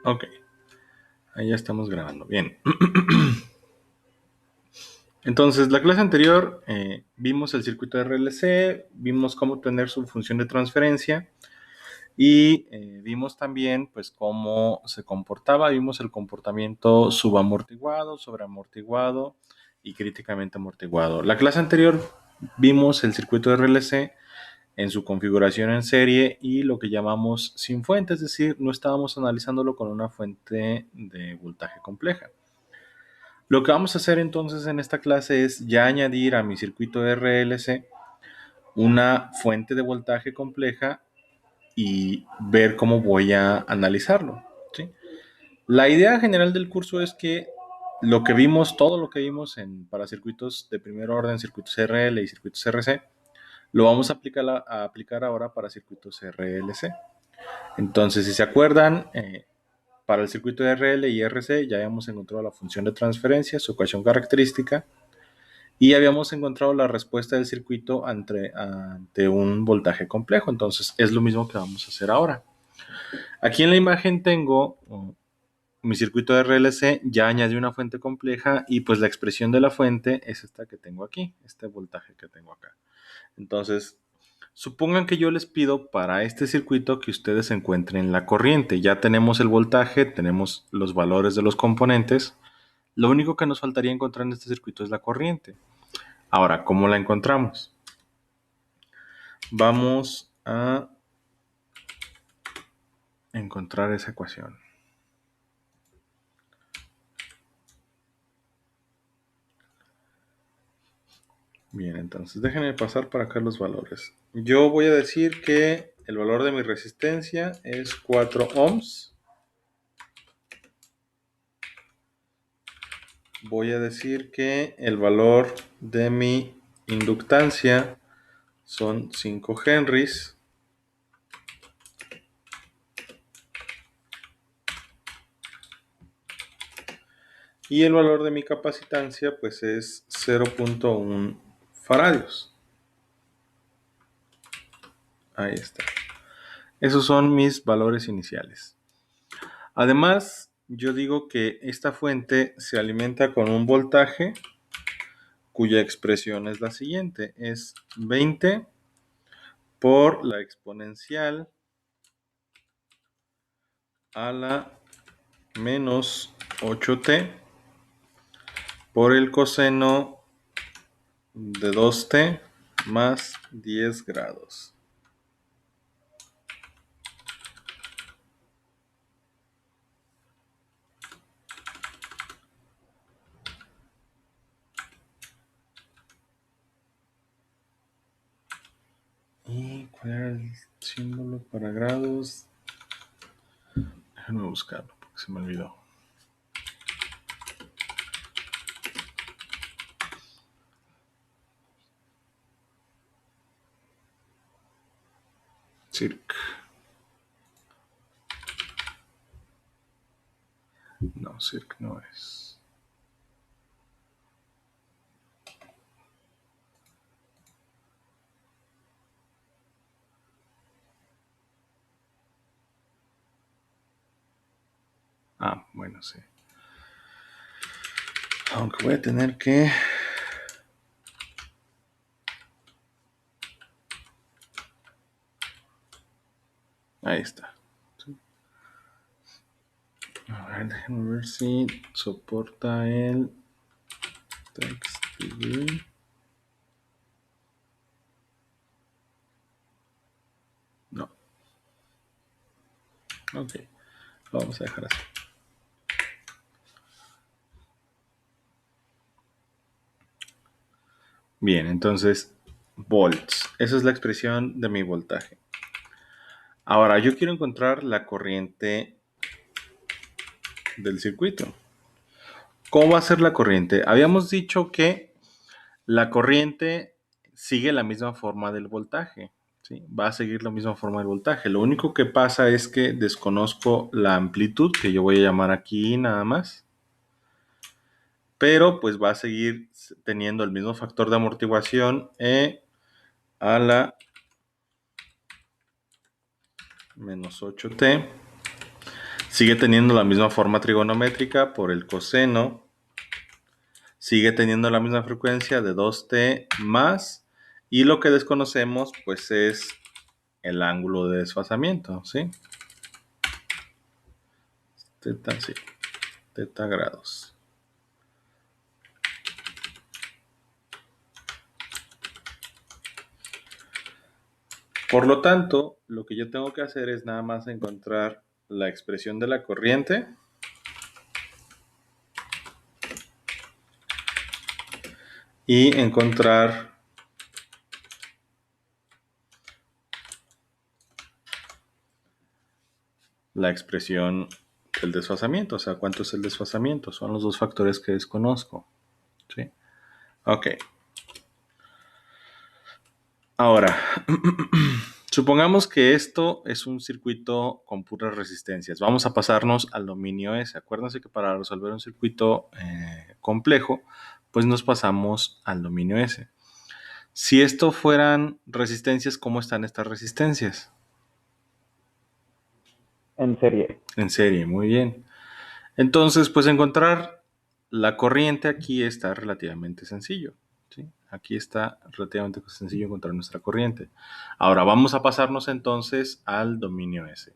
Ok, ahí ya estamos grabando. Bien. Entonces, la clase anterior vimos el circuito de RLC, vimos cómo obtener su función de transferencia y vimos también pues cómo se comportaba, vimos el comportamiento subamortiguado, sobreamortiguado y críticamente amortiguado. La clase anterior vimos el circuito de RLC en su configuración en serie y lo que llamamos sin fuente, es decir, no estábamos analizándolo con una fuente de voltaje compleja. Lo que vamos a hacer entonces en esta clase es ya añadir a mi circuito RLC una fuente de voltaje compleja y ver cómo voy a analizarlo, ¿sí? La idea general del curso es que lo que vimos, todo lo que vimos para circuitos de primer orden, circuitos RL y circuitos RC, lo vamos a aplicar ahora para circuitos RLC. Entonces, si se acuerdan, para el circuito de RL y RC ya habíamos encontrado la función de transferencia, su ecuación característica, y habíamos encontrado la respuesta del circuito ante un voltaje complejo. Entonces, es lo mismo que vamos a hacer ahora. Aquí en la imagen tengo mi circuito de RLC, ya añadí una fuente compleja y pues la expresión de la fuente es esta que tengo aquí, este voltaje que tengo acá. Entonces, supongan que yo les pido para este circuito que ustedes encuentren la corriente. Ya tenemos el voltaje, tenemos los valores de los componentes. Lo único que nos faltaría encontrar en este circuito es la corriente. Ahora, ¿cómo la encontramos? Vamos a encontrar esa ecuación. Bien, entonces déjenme pasar para acá los valores. Yo voy a decir que el valor de mi resistencia es 4 ohms. Voy a decir que el valor de mi inductancia son 5 henries. Y el valor de mi capacitancia pues es 0.1 faradios. Ahí está. Esos son mis valores iniciales. Además, yo digo que esta fuente se alimenta con un voltaje cuya expresión es la siguiente. Es 20 por la exponencial a la menos 8t por el coseno de 2t más 10 grados. ¿Y cuál era el símbolo para grados? Déjenme buscarlo porque se me olvidó. Circ. No, circ no es. Ah, bueno, sí. Aunque voy a tener que... Ahí está. Sí. A ver, déjenme ver si soporta el TextDB. No. Ok. Lo vamos a dejar así. Bien, entonces, volts. Esa es la expresión de mi voltaje. Ahora, yo quiero encontrar la corriente del circuito. ¿Cómo va a ser la corriente? Habíamos dicho que la corriente sigue la misma forma del voltaje, ¿sí? Va a seguir la misma forma del voltaje. Lo único que pasa es que desconozco la amplitud, que yo voy a llamar aquí nada más. Pero pues va a seguir teniendo el mismo factor de amortiguación a la menos 8t. Sigue teniendo la misma forma trigonométrica por el coseno. Sigue teniendo la misma frecuencia de 2t más. Y lo que desconocemos, pues, es el ángulo de desfasamiento, ¿sí? Teta, sí. Teta grados. Por lo tanto, lo que yo tengo que hacer es nada más encontrar la expresión de la corriente y encontrar la expresión del desfasamiento, o sea, cuánto es el desfasamiento. Son los dos factores que desconozco, ¿sí? Ok. Ahora, supongamos que esto es un circuito con puras resistencias. Vamos a pasarnos al dominio S. Acuérdense que para resolver un circuito complejo, pues nos pasamos al dominio S. Si esto fueran resistencias, ¿cómo están estas resistencias? En serie. En serie, muy bien. Entonces, pues encontrar la corriente aquí está relativamente sencillo, ¿sí? Aquí está relativamente sencillo encontrar nuestra corriente. Ahora vamos a pasarnos entonces al dominio S.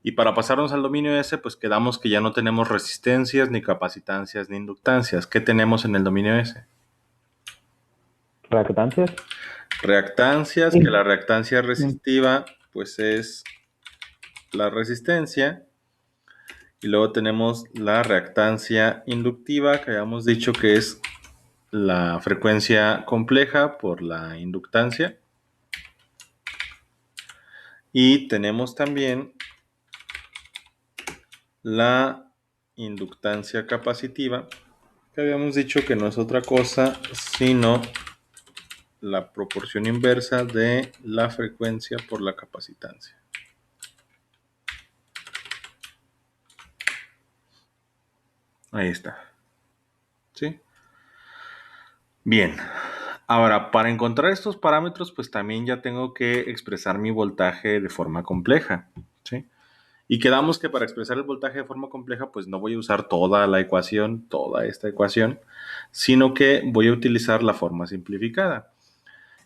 Y para pasarnos al dominio S, pues quedamos que ya no tenemos resistencias, ni capacitancias, ni inductancias. ¿Qué tenemos en el dominio S? Reactancias. Reactancias, que la reactancia resistiva, pues es la resistencia. Y luego tenemos la reactancia inductiva, que habíamos dicho que es la frecuencia compleja por la inductancia. Y tenemos también la inductancia capacitiva, que habíamos dicho que no es otra cosa sino la proporción inversa de la frecuencia por la capacitancia. Ahí está. ¿Sí? Bien. Ahora, para encontrar estos parámetros, pues también ya tengo que expresar mi voltaje de forma compleja. ¿Sí? Y quedamos que para expresar el voltaje de forma compleja, pues no voy a usar toda la ecuación, toda esta ecuación, sino que voy a utilizar la forma simplificada.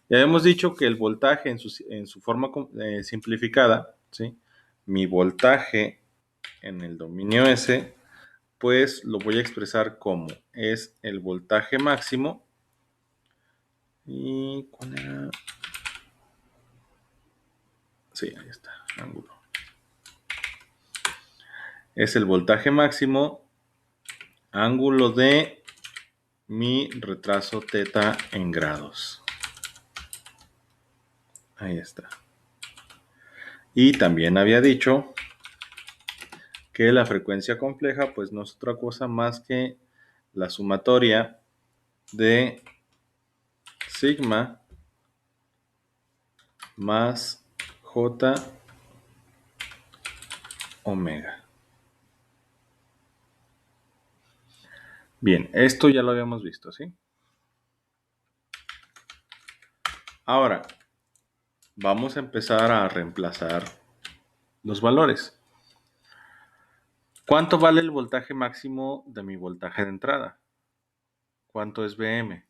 Ya hemos dicho que el voltaje en su forma simplificada, ¿sí? Mi voltaje en el dominio S, pues lo voy a expresar como es el voltaje máximo. ¿Y cuál era? Sí, ahí está, ángulo. Es el voltaje máximo, ángulo de mi retraso teta en grados. Ahí está. Y también había dicho que la frecuencia compleja pues no es otra cosa más que la sumatoria de sigma más j omega. Bien, esto ya lo habíamos visto, ¿sí? Ahora, vamos a empezar a reemplazar los valores. ¿Cuánto vale el voltaje máximo de mi voltaje de entrada? ¿Cuánto es Vm?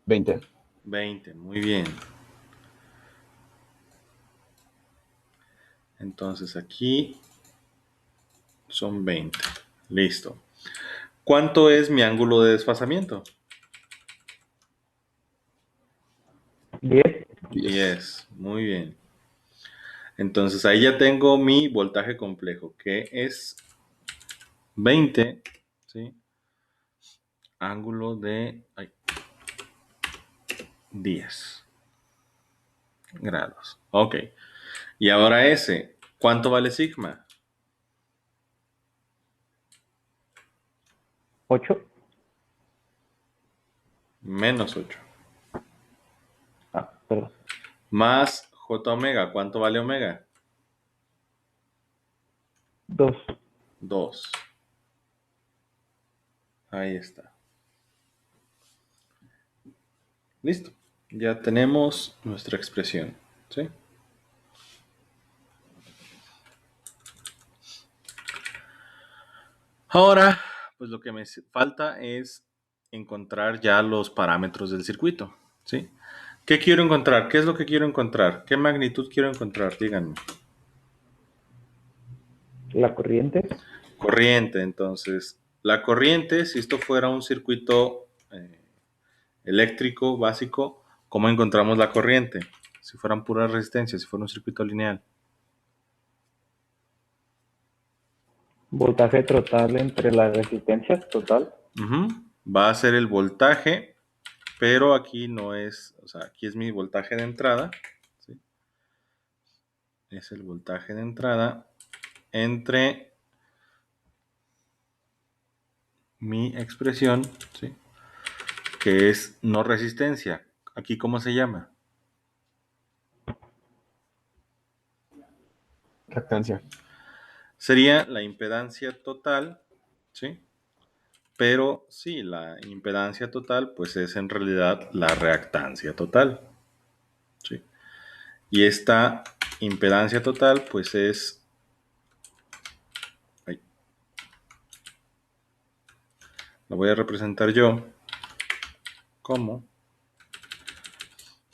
20. 20, muy bien. Entonces aquí son 20. Listo. ¿Cuánto es mi ángulo de desfasamiento? 10. 10. Muy bien. Entonces ahí ya tengo mi voltaje complejo, que es 20, ¿sí? Ángulo de 10 grados. Ok. Y ahora ese, ¿cuánto vale sigma? 8. Menos 8. Perdón. Más j omega, ¿cuánto vale omega? 2. 2. Ahí está. Listo. Ya tenemos nuestra expresión, ¿sí? Ahora, pues lo que me falta es encontrar ya los parámetros del circuito, ¿sí? ¿Qué quiero encontrar? ¿Qué es lo que quiero encontrar? ¿Qué magnitud quiero encontrar? Díganme. La corriente. Corriente, entonces. La corriente, si esto fuera un circuito eléctrico básico, ¿cómo encontramos la corriente? Si fueran puras resistencias, si fuera un circuito lineal. Voltaje total entre las resistencias total. Ujú. Va a ser el voltaje, pero aquí no es, o sea, aquí es mi voltaje de entrada, ¿sí? Es el voltaje de entrada entre mi expresión, ¿sí? Que es no resistencia. Aquí, ¿cómo se llama? Reactancia. Sería la impedancia total, ¿sí? Pero sí, la impedancia total, pues es en realidad la reactancia total, ¿sí? Y esta impedancia total, pues es, ay, la voy a representar yo como,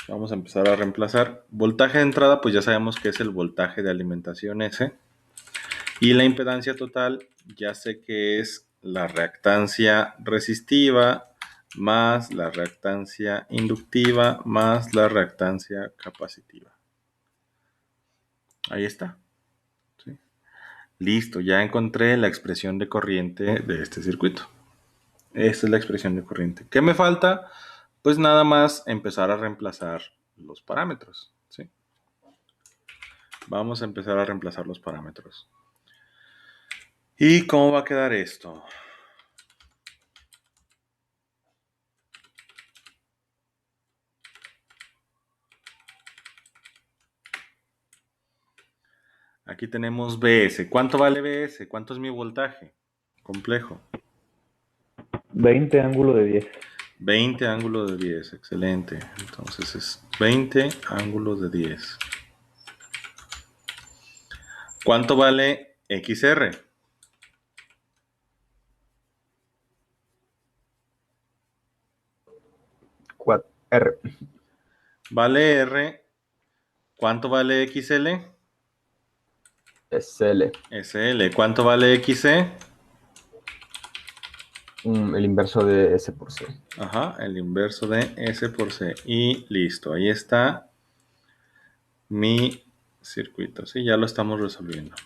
vamos a empezar a reemplazar. Voltaje de entrada, pues ya sabemos que es el voltaje de alimentación S. Y la impedancia total, ya sé que es la reactancia resistiva más la reactancia inductiva más la reactancia capacitiva. Ahí está. ¿Sí? Listo, ya encontré la expresión de corriente de este circuito. Esta es la expresión de corriente. ¿Qué me falta? Pues nada más empezar a reemplazar los parámetros. ¿Sí? Vamos a empezar a reemplazar los parámetros. ¿Y cómo va a quedar esto? Aquí tenemos BS. ¿Cuánto vale BS? ¿Cuánto es mi voltaje complejo? 20 ángulo de 10. 20 ángulo de 10. Excelente. Entonces es 20 ángulo de 10. ¿Cuánto vale XR? R. Vale R. ¿Cuánto vale XL? SL. SL. ¿Cuánto vale XC? El inverso de S por C. Ajá, el inverso de S por C. Y listo, ahí está mi circuito. Sí, ya lo estamos resolviendo.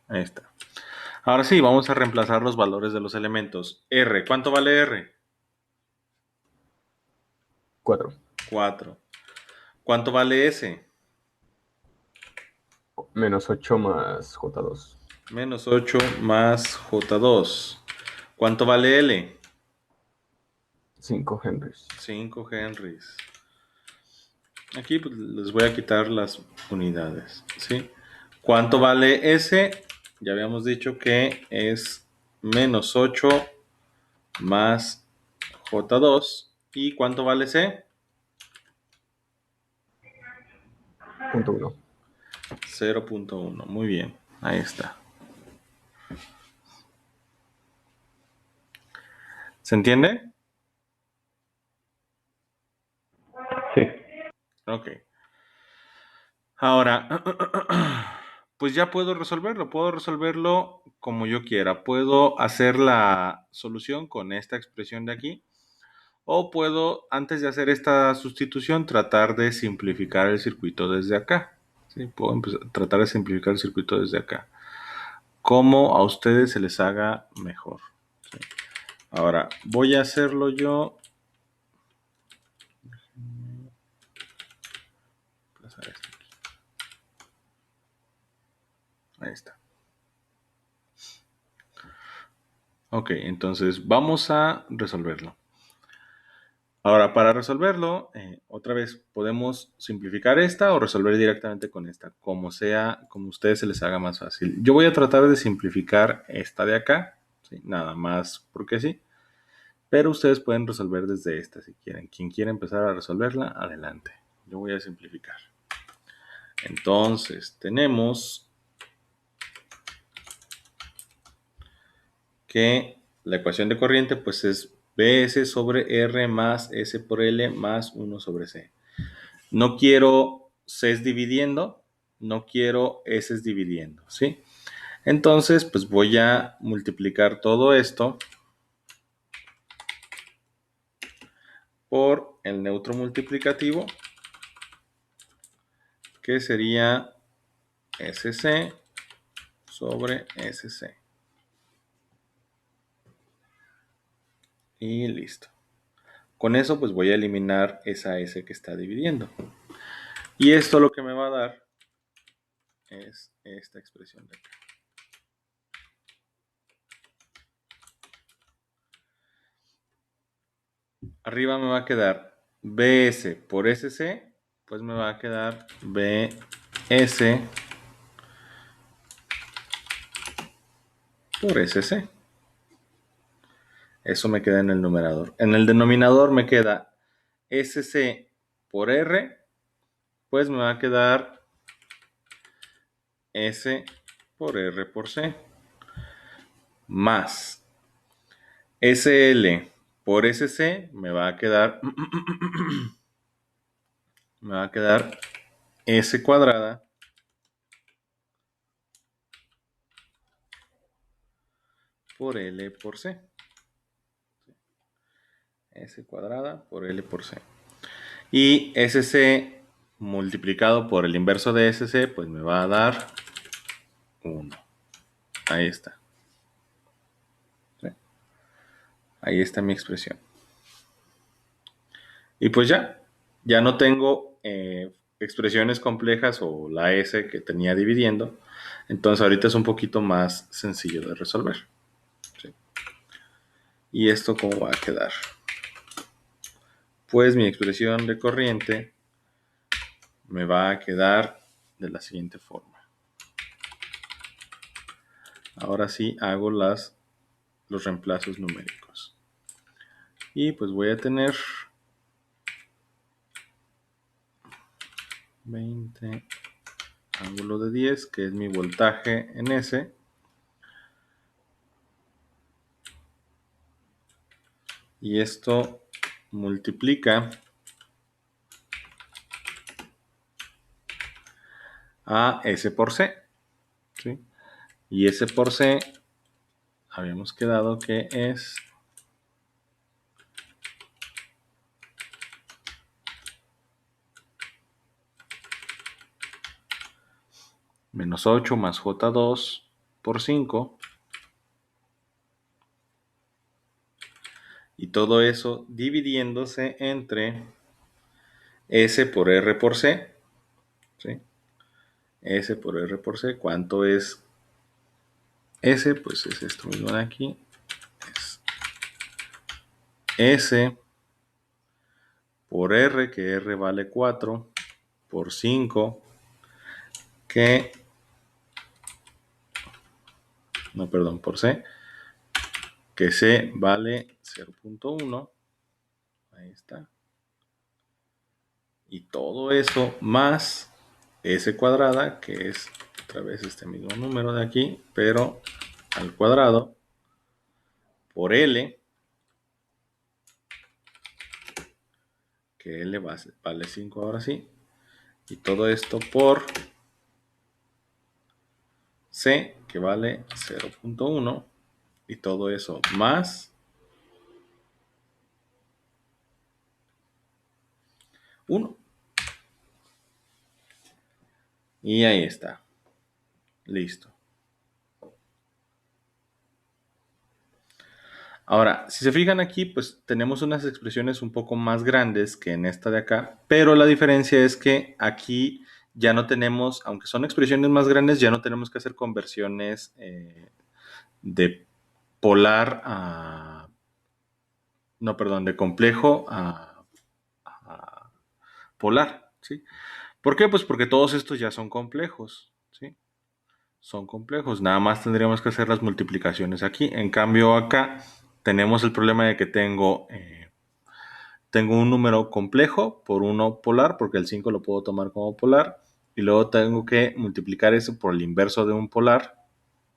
Ahí está. Ahora sí, vamos a reemplazar los valores de los elementos. R, ¿cuánto vale R? 4. 4. ¿Cuánto vale S? Menos 8 más J2. Menos 8 más J2. ¿Cuánto vale L? 5 henries. 5 henries. Aquí pues, les voy a quitar las unidades, ¿sí? ¿Cuánto vale S? Ya habíamos dicho que es menos 8 más J2. ¿Y cuánto vale C? 0.1. 0.1. Muy bien, ahí está. ¿Se entiende? Sí. Ok. Ahora, pues ya puedo resolverlo como yo quiera. Puedo hacer la solución con esta expresión de aquí, o puedo, antes de hacer esta sustitución, tratar de simplificar el circuito desde acá. ¿Sí? Puedo tratar de simplificar el circuito desde acá. Como a ustedes se les haga mejor. ¿Sí? Ahora, voy a hacerlo yo. Ahí está. Ok, entonces vamos a resolverlo. Ahora, para resolverlo, otra vez podemos simplificar esta o resolver directamente con esta, como sea, como a ustedes se les haga más fácil. Yo voy a tratar de simplificar esta de acá, ¿sí? Nada más porque sí. pero ustedes pueden resolver desde esta si quieren. Quien quiera empezar a resolverla, adelante. Yo voy a simplificar. Entonces, tenemos que la ecuación de corriente pues es Bs sobre R más S por L más 1 sobre C. No quiero Cs dividiendo, no quiero S dividiendo, ¿sí? Entonces, pues voy a multiplicar todo esto por el neutro multiplicativo, que sería SC sobre SC. Y listo. Con eso pues voy a eliminar esa S que está dividiendo. Y esto lo que me va a dar es esta expresión de acá. Arriba me va a quedar BS por SC, pues me va a quedar BS por SC. Eso me queda en el numerador. En el denominador me queda SC por R, pues me va a quedar S por R por C, más SL por SC me va a quedar S cuadrada por L por C. S cuadrada por L por C. Y SC multiplicado por el inverso de SC, pues me va a dar 1. Ahí está. ¿Sí? Ahí está mi expresión. Y pues ya no tengo expresiones complejas o la S que tenía dividiendo. Entonces ahorita es un poquito más sencillo de resolver. ¿Sí? ¿Y esto cómo va a quedar? Pues mi expresión de corriente me va a quedar de la siguiente forma. Ahora sí hago los reemplazos numéricos. Y pues voy a tener 20 ángulo de 10, que es mi voltaje en S. Y esto multiplica a S por C. ¿Sí? Y S por C habíamos quedado que es menos 8 más J2 por 5. Y todo eso dividiéndose entre S por R por C. ¿Sí? S por R por C. ¿Cuánto es S? Pues es esto mismo de aquí. Es S por R, que R vale 4, por 5, por C, que C vale 0.1. Ahí está. Y todo eso más S cuadrada, que es otra vez este mismo número de aquí, pero al cuadrado, por L, que L vale 5 ahora sí, y todo esto por C, que vale 0.1, y todo eso más 1. Y ahí está. Listo. Ahora, si se fijan aquí, pues tenemos unas expresiones un poco más grandes que en esta de acá, pero la diferencia es que aquí ya no tenemos, aunque son expresiones más grandes, ya no tenemos que hacer conversiones de polar a... No, perdón, de complejo a polar, ¿sí? ¿Por qué? Pues porque todos estos ya son complejos, ¿sí? Son complejos, nada más tendríamos que hacer las multiplicaciones aquí. En cambio acá tenemos el problema de que tengo un número complejo por uno polar, porque el 5 lo puedo tomar como polar, y luego tengo que multiplicar eso por el inverso de un polar,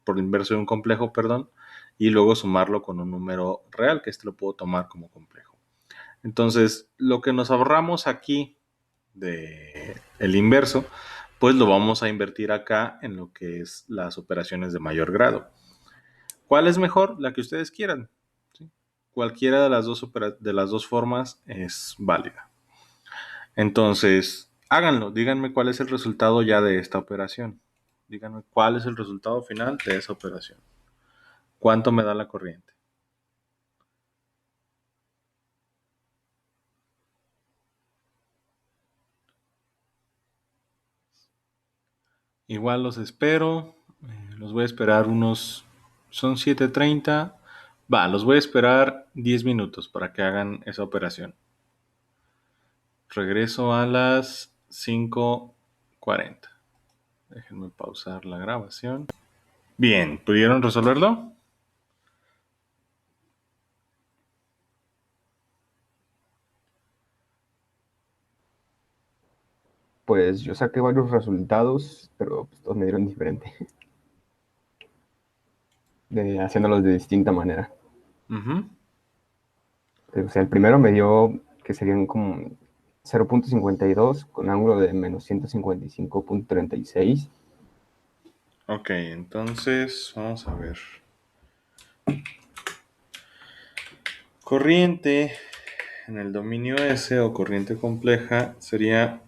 por el inverso de un complejo, perdón, y luego sumarlo con un número real, que este lo puedo tomar como complejo. Entonces, lo que nos ahorramos aquí de el inverso, pues lo vamos a invertir acá en lo que es las operaciones de mayor grado. ¿Cuál es mejor? La que ustedes quieran. ¿Sí? Cualquiera de las dos formas es válida. Entonces, háganlo. Díganme cuál es el resultado ya de esta operación. Díganme cuál es el resultado final de esa operación. ¿Cuánto me da la corriente? Igual los espero. Los voy a esperar unos... Son 7:30. Va, los voy a esperar 10 minutos para que hagan esa operación. Regreso a las 5:40. Déjenme pausar la grabación. Bien, ¿pudieron resolverlo? Pues yo saqué varios resultados, pero pues, todos me dieron diferente, haciéndolos de distinta manera. Ujú. O sea, el primero me dio que serían como 0,52 con ángulo de menos 155,36. Ok, entonces vamos a ver. Corriente en el dominio S o corriente compleja sería...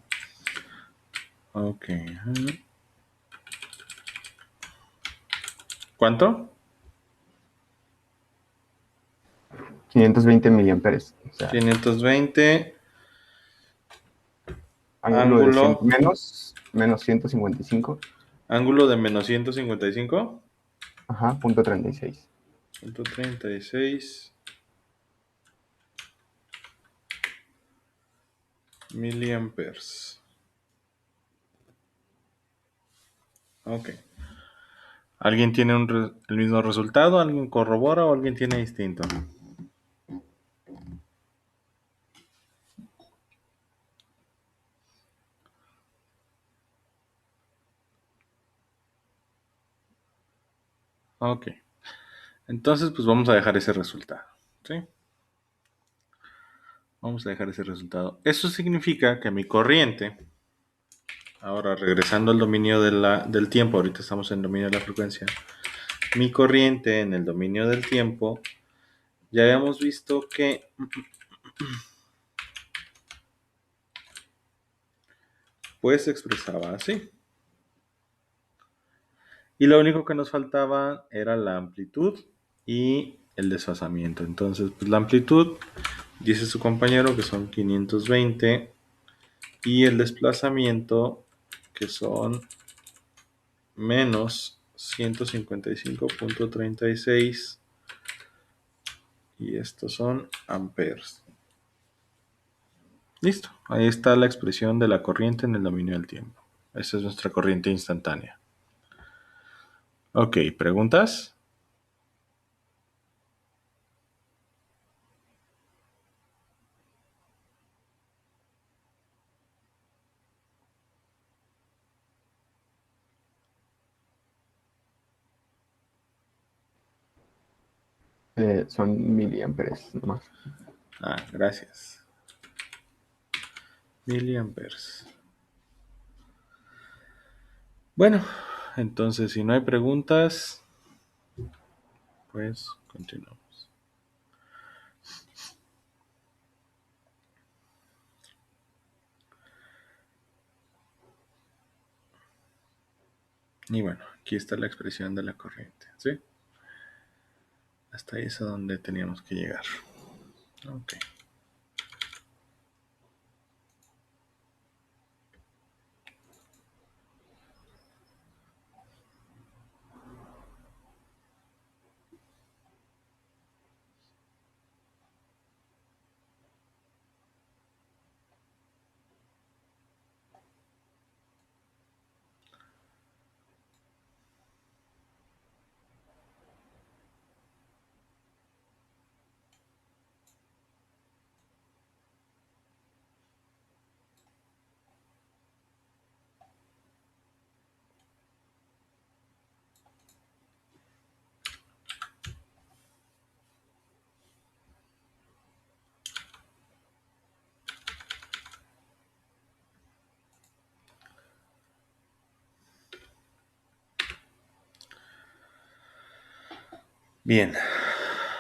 Ok. ¿Cuánto? 520 miliamperes. O sea, 520 ángulo de ángulo, menos 155. ángulo de menos 155. Ajá, punto 36. 136 miliamperes. Ok. ¿Alguien tiene el mismo resultado? ¿Alguien corrobora o alguien tiene distinto? Ok. Entonces, pues vamos a dejar ese resultado. ¿Sí? Vamos a dejar ese resultado. Eso significa que mi corriente, ahora regresando al dominio del tiempo, ahorita estamos en el dominio de la frecuencia, mi corriente en el dominio del tiempo, ya habíamos visto que pues se expresaba así. Y lo único que nos faltaba era la amplitud y el desfasamiento. Entonces, pues la amplitud, dice su compañero que son 520 y el desplazamiento que son menos 155,36 y estos son amperes. Listo, ahí está la expresión de la corriente en el dominio del tiempo. Esa es nuestra corriente instantánea. Ok, ¿preguntas? Son miliamperes nomás. Ah, gracias. Miliamperes. Bueno, entonces si no hay preguntas, pues continuamos. Y bueno, aquí está la expresión de la corriente, ¿sí? Hasta ahí es a donde teníamos que llegar. Ok. Bien,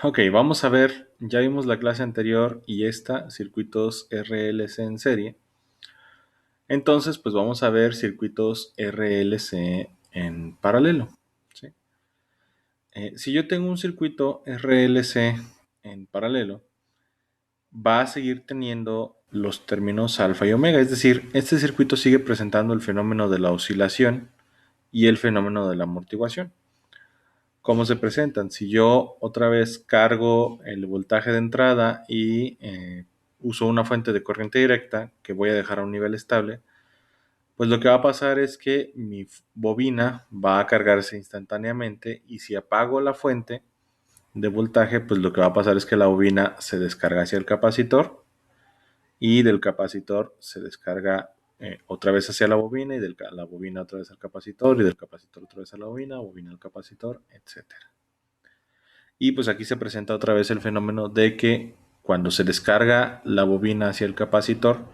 ok, vamos a ver, ya vimos la clase anterior y esta, circuitos RLC en serie. Entonces, pues vamos a ver circuitos RLC en paralelo. ¿Sí? Si yo tengo un circuito RLC en paralelo, va a seguir teniendo los términos alfa y omega, es decir, este circuito sigue presentando el fenómeno de la oscilación y el fenómeno de la amortiguación. ¿Cómo se presentan? Si yo otra vez cargo el voltaje de entrada y uso una fuente de corriente directa que voy a dejar a un nivel estable, pues lo que va a pasar es que mi bobina va a cargarse instantáneamente y si apago la fuente de voltaje, pues lo que va a pasar es que la bobina se descarga hacia el capacitor y del capacitor se descarga otra vez hacia la bobina y de la bobina otra vez al capacitor y del capacitor otra vez a la bobina al capacitor, etcétera. Y pues aquí se presenta otra vez el fenómeno de que cuando se descarga la bobina hacia el capacitor,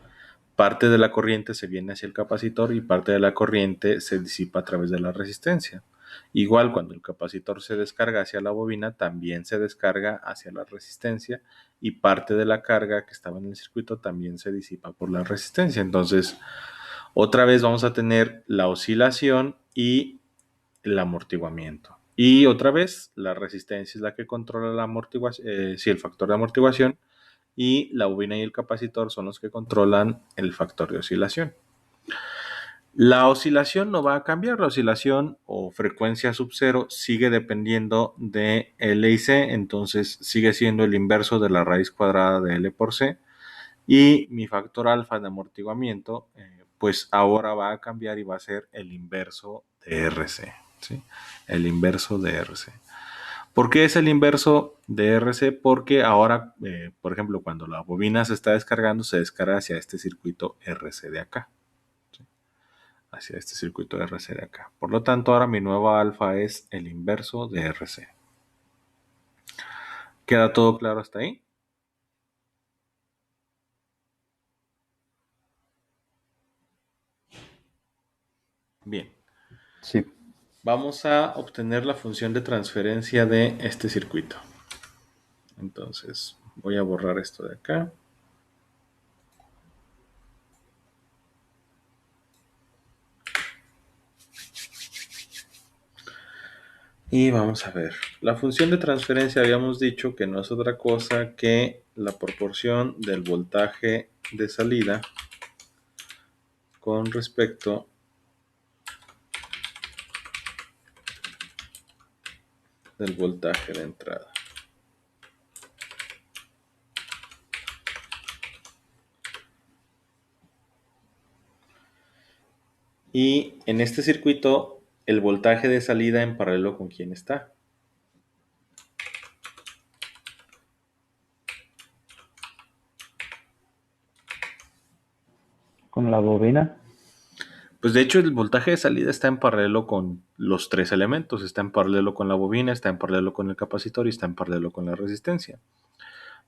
parte de la corriente se viene hacia el capacitor y parte de la corriente se disipa a través de la resistencia. Igual cuando el capacitor se descarga hacia la bobina, también se descarga hacia la resistencia y parte de la carga que estaba en el circuito también se disipa por la resistencia. Entonces, otra vez vamos a tener la oscilación y el amortiguamiento. Y otra vez, la resistencia es la que controla la amortiguación, sí, el factor de amortiguación, y la bobina y el capacitor son los que controlan el factor de oscilación. La oscilación no va a cambiar, la oscilación o frecuencia sub cero sigue dependiendo de L y C, entonces sigue siendo el inverso de la raíz cuadrada de L por C, y mi factor alfa de amortiguamiento, pues ahora va a cambiar y va a ser el inverso de RC, ¿sí? El inverso de RC. ¿Por qué es el inverso de RC? Porque ahora, por ejemplo, cuando la bobina se está descargando, se descarga hacia este circuito RC de acá. ¿Sí? Hacia este circuito RC de acá. Por lo tanto, ahora mi nueva alfa es el inverso de RC. ¿Queda todo claro hasta ahí? Bien. Sí, Vamos a obtener la función de transferencia de este circuito. Entonces, voy a borrar esto de acá. Y vamos a ver. La función de transferencia habíamos dicho que no es otra cosa que la proporción del voltaje de salida con respecto del voltaje de entrada. Y en este circuito, el voltaje de salida en paralelo con quién está. Con la bobina. Pues de hecho el voltaje de salida está en paralelo con los tres elementos. Está en paralelo con la bobina, está en paralelo con el capacitor y está en paralelo con la resistencia.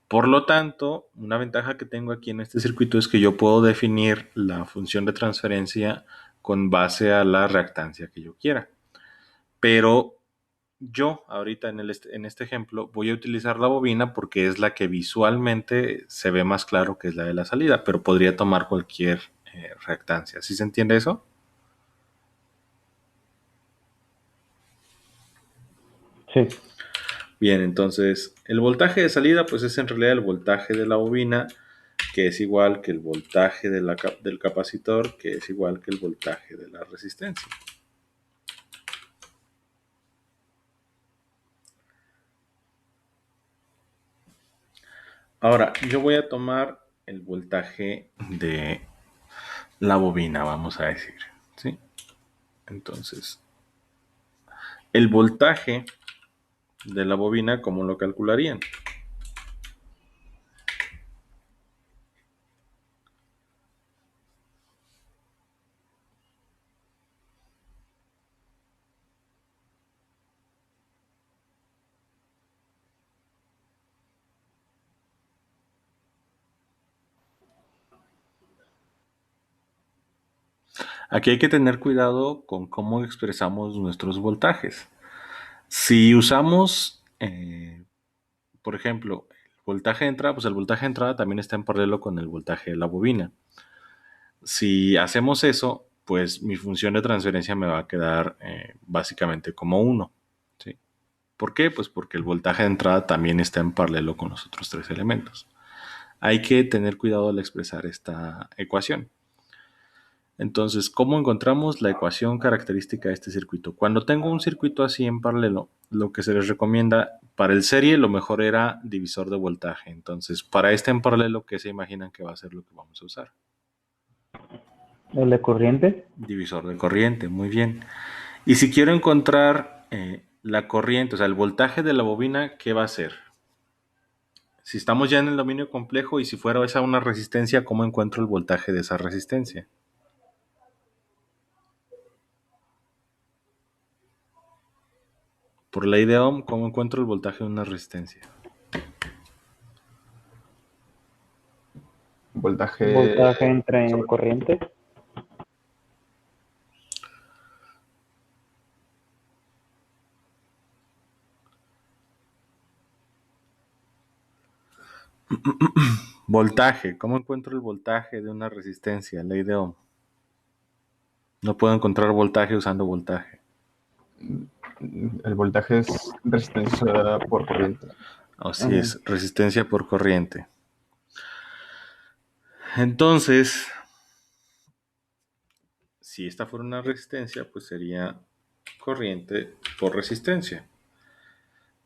Por lo tanto, una ventaja que tengo aquí en este circuito es que yo puedo definir la función de transferencia con base a la reactancia que yo quiera. Pero yo ahorita en este ejemplo voy a utilizar la bobina porque es la que visualmente se ve más claro que es la de la salida, pero podría tomar cualquier reactancia. ¿Sí se entiende eso? Sí. Bien, entonces el voltaje de salida pues es en realidad el voltaje de la bobina, que es igual que el voltaje del capacitor, que es igual que el voltaje de la resistencia. Ahora, yo voy a tomar el voltaje de la bobina, vamos a decir, ¿sí? Entonces, el voltaje de la bobina, ¿cómo lo calcularían? Aquí hay que tener cuidado con cómo expresamos nuestros voltajes. Si usamos por ejemplo, el voltaje de entrada, pues el voltaje de entrada también está en paralelo con el voltaje de la bobina. Si hacemos eso, pues mi función de transferencia me va a quedar básicamente como 1. ¿Sí? ¿Por qué? Pues porque el voltaje de entrada también está en paralelo con los otros 3 elementos. Hay que tener cuidado al expresar esta ecuación. Entonces, ¿cómo encontramos la ecuación característica de este circuito? Cuando tengo un circuito así en paralelo, lo que se les recomienda para el serie, lo mejor era divisor de voltaje. Entonces, para este en paralelo, ¿qué se imaginan que va a ser lo que vamos a usar? ¿El de corriente? Divisor de corriente, muy bien. Y si quiero encontrar la corriente, o sea, el voltaje de la bobina, ¿qué va a ser? Si estamos ya en el dominio complejo y si fuera esa una resistencia, ¿cómo encuentro el voltaje de esa resistencia? Por ley de Ohm, ¿cómo encuentro el voltaje de una resistencia? Voltaje Voltaje entre sobre corriente. Voltaje, ¿cómo encuentro el voltaje de una resistencia? Ley de Ohm. No puedo encontrar voltaje usando voltaje. el voltaje es resistencia por corriente. Así Ujú. es, resistencia por corriente. Entonces, si esta fuera una resistencia, pues sería corriente por resistencia.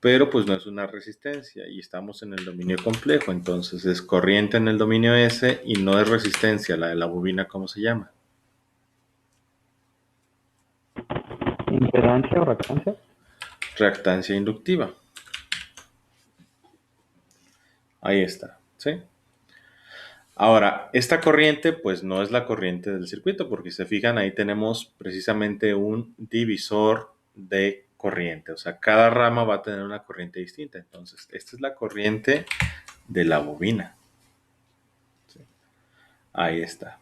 Pero pues no es una resistencia y estamos en el dominio complejo, entonces es corriente en el dominio S y no es resistencia, la de la bobina, ¿cómo se llama? ¿Impedancia o reactancia? Reactancia inductiva. Ahí está, ¿sí? Ahora, esta corriente pues no es la corriente del circuito, porque si se fijan ahí tenemos precisamente un divisor de corriente, o sea, cada rama va a tener una corriente distinta, entonces esta es la corriente de la bobina. ¿Sí? Ahí está.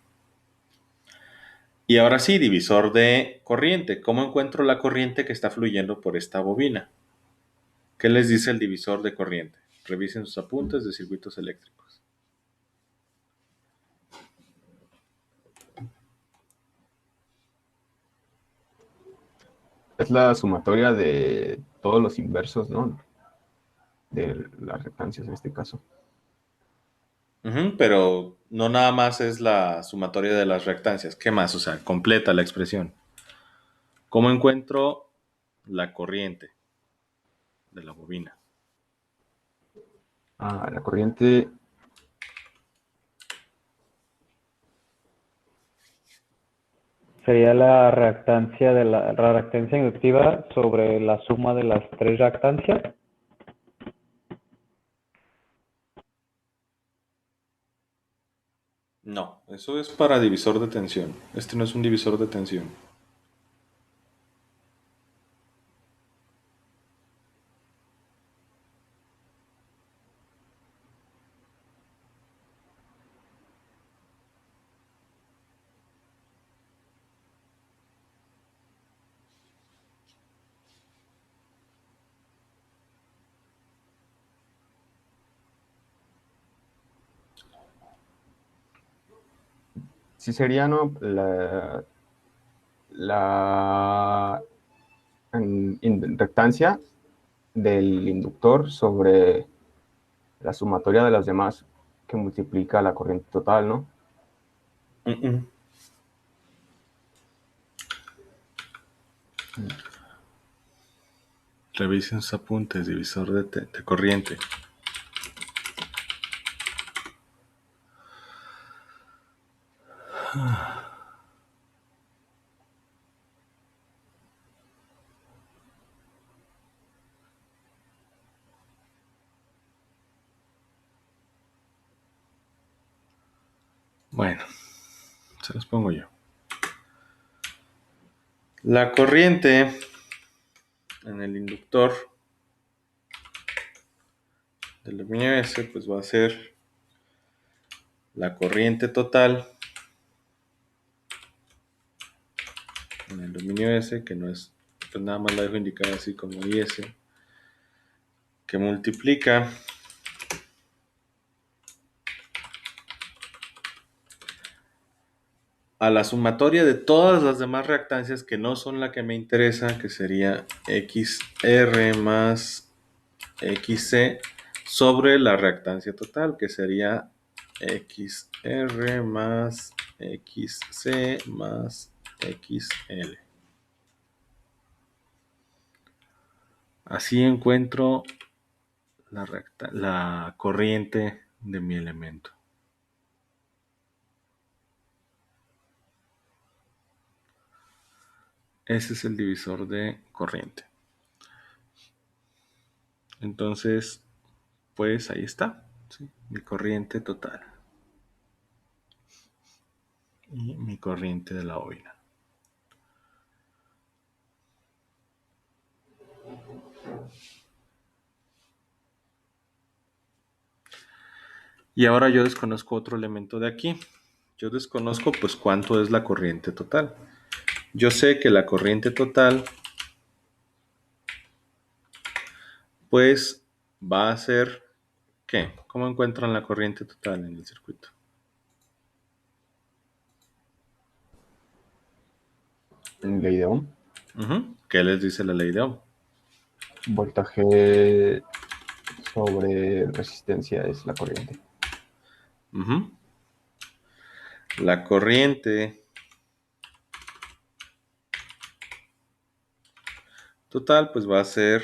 Y ahora sí, divisor de corriente. ¿Cómo encuentro la corriente que está fluyendo por esta bobina? ¿Qué les dice el divisor de corriente? Revisen sus apuntes de circuitos eléctricos. Es la sumatoria de todos los inversos, ¿no? De las reactancias en este caso. Pero no nada más es la sumatoria de las reactancias. ¿Qué más? O sea, completa la expresión. ¿Cómo encuentro la corriente de la bobina? La corriente Sería la reactancia de la reactancia inductiva sobre la suma de las 3 reactancias. No, eso es para divisor de tensión. Este no es un divisor de tensión. sí sería, ¿no? La reactancia del inductor sobre la sumatoria de las demás que multiplica la corriente total, ¿no? Mm-mm. Revisen sus apuntes, divisor de corriente. Bueno, se los pongo yo. La corriente en el inductor del dominio S pues va a ser la corriente total en el dominio S, que no es, pues nada más la dejo indicada así como IS, que multiplica a la sumatoria de todas las demás reactancias que no son la que me interesa, que sería XR más XC sobre la reactancia total, que sería XR más XC más XL. Así encuentro la corriente de mi elemento. Ese es el divisor de corriente. Entonces, pues ahí está, ¿sí? Mi corriente total y mi corriente de la bobina. Y ahora yo desconozco otro elemento de aquí. Yo desconozco pues cuánto es la corriente total. Yo sé que la corriente total pues va a ser ¿qué? ¿Cómo encuentran la corriente total en el circuito? Ley de Ohm. ¿Qué les dice la ley de Ohm? Voltaje sobre resistencia es la corriente. La corriente total pues va a ser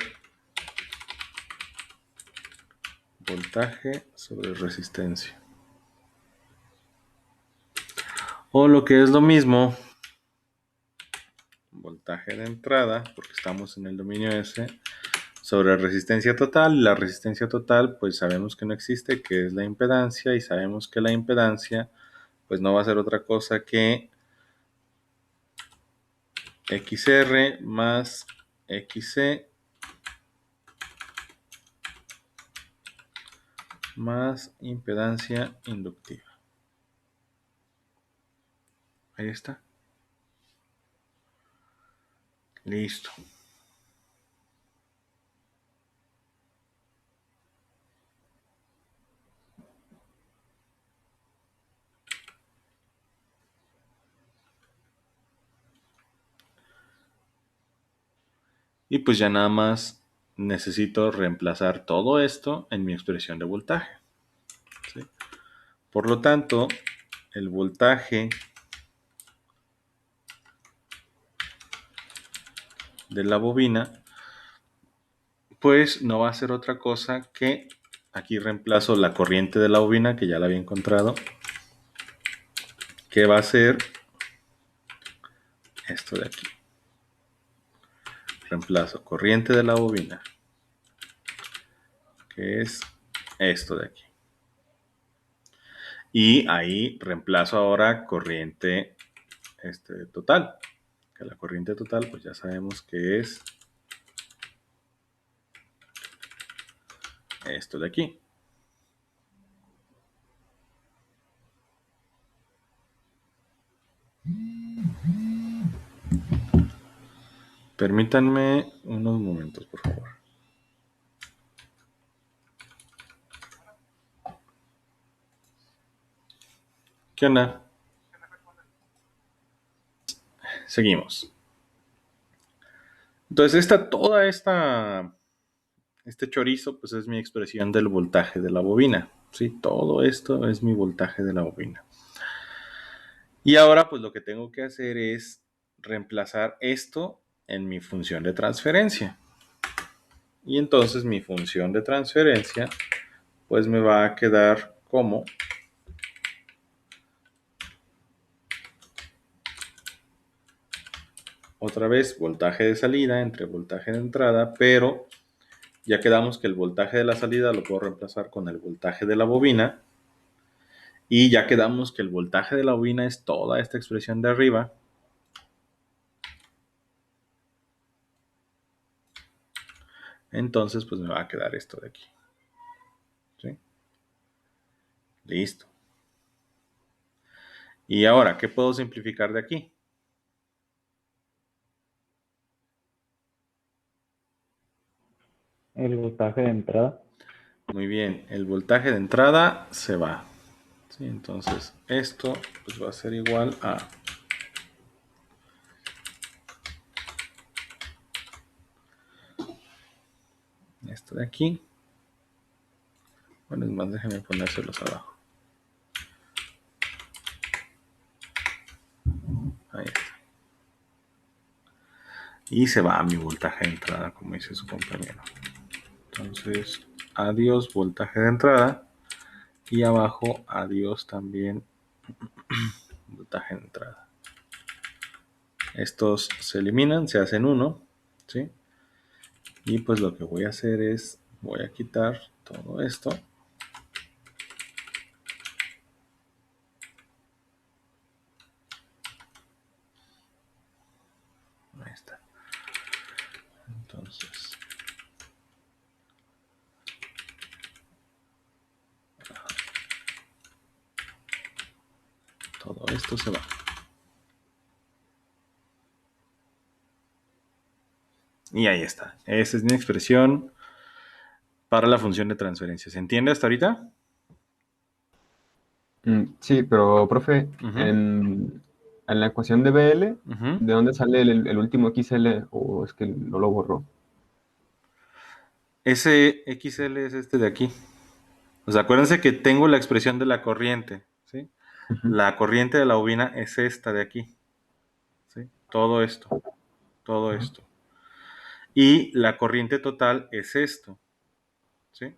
voltaje sobre resistencia. O lo que es lo mismo, voltaje de entrada, porque estamos en el dominio S, sobre resistencia total. La resistencia total pues sabemos que no existe, que es la impedancia, y sabemos que la impedancia pues no va a ser otra cosa que XR más XC más impedancia inductiva. Ahí está. Listo. Y pues ya nada más necesito reemplazar todo esto en mi expresión de voltaje, ¿sí? Por lo tanto, el voltaje de la bobina pues no va a ser otra cosa que, aquí reemplazo la corriente de la bobina, que ya la había encontrado, que va a ser esto de aquí. Reemplazo corriente de la bobina, que es esto de aquí. Y ahí reemplazo ahora corriente total, que la corriente total pues ya sabemos que es esto de aquí. Permítanme unos momentos, por favor. ¿Qué onda? Seguimos. Entonces, este chorizo, pues es mi expresión del voltaje de la bobina. ¿Sí? Todo esto es mi voltaje de la bobina. Y ahora, pues lo que tengo que hacer es reemplazar esto en mi función de transferencia. Y entonces mi función de transferencia, pues me va a quedar como otra vez voltaje de salida entre voltaje de entrada, pero ya quedamos que el voltaje de la salida lo puedo reemplazar con el voltaje de la bobina. Y ya quedamos que el voltaje de la bobina es toda esta expresión de arriba. Entonces, pues me va a quedar esto de aquí. ¿Sí? Listo. Y ahora, ¿qué puedo simplificar de aquí? El voltaje de entrada. Muy bien, el voltaje de entrada se va. ¿Sí? Entonces esto pues, va a ser igual a esto de aquí. Bueno, es más, déjenme ponérselos abajo. Ahí está. Y se va a mi voltaje de entrada, como dice su compañero. Entonces, adiós voltaje de entrada. Y abajo, adiós también voltaje de entrada. Estos se eliminan, se hacen uno, ¿sí? Y pues lo que voy a hacer es, voy a quitar todo esto. Ahí está. Entonces, todo esto se va. Y ahí está. Esa es mi expresión para la función de transferencia. ¿Se entiende hasta ahorita? Sí, pero profe, Uh-huh. en la ecuación de BL, Uh-huh. ¿de dónde sale el último XL o es que no lo borró? Ese XL es este de aquí. O sea, acuérdense que tengo la expresión de la corriente, ¿sí? Ujú. La corriente de la bobina es esta de aquí, ¿sí? Todo esto, todo Ajá. esto. Y la corriente total es esto, ¿sí?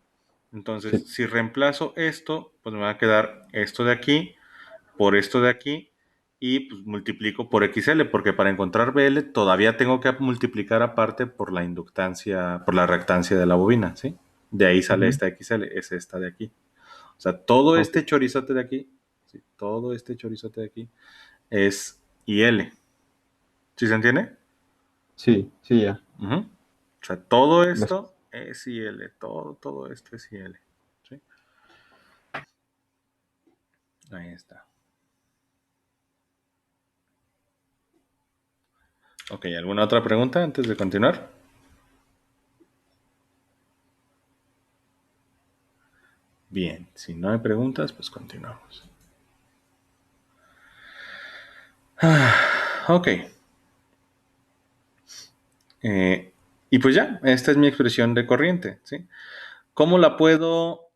Entonces, Sí. si reemplazo esto, pues me va a quedar esto de aquí por esto de aquí y pues multiplico por XL, porque para encontrar BL todavía tengo que multiplicar aparte por la inductancia, por la reactancia de la bobina, ¿sí? De ahí sale Ujú. esta XL, es esta de aquí. O sea, todo Ok. este chorizote de aquí, ¿sí? Todo este chorizote de aquí es IL. ¿Sí se entiende? Sí, sí, ya. Uh-huh. O sea, todo Me- esto es IL, todo esto es IL. ¿Sí? Ahí está. Ok, ¿alguna otra pregunta antes de continuar? Bien, si no hay preguntas, pues continuamos. Ok. Y pues ya, esta es mi expresión de corriente, ¿sí? ¿Cómo la puedo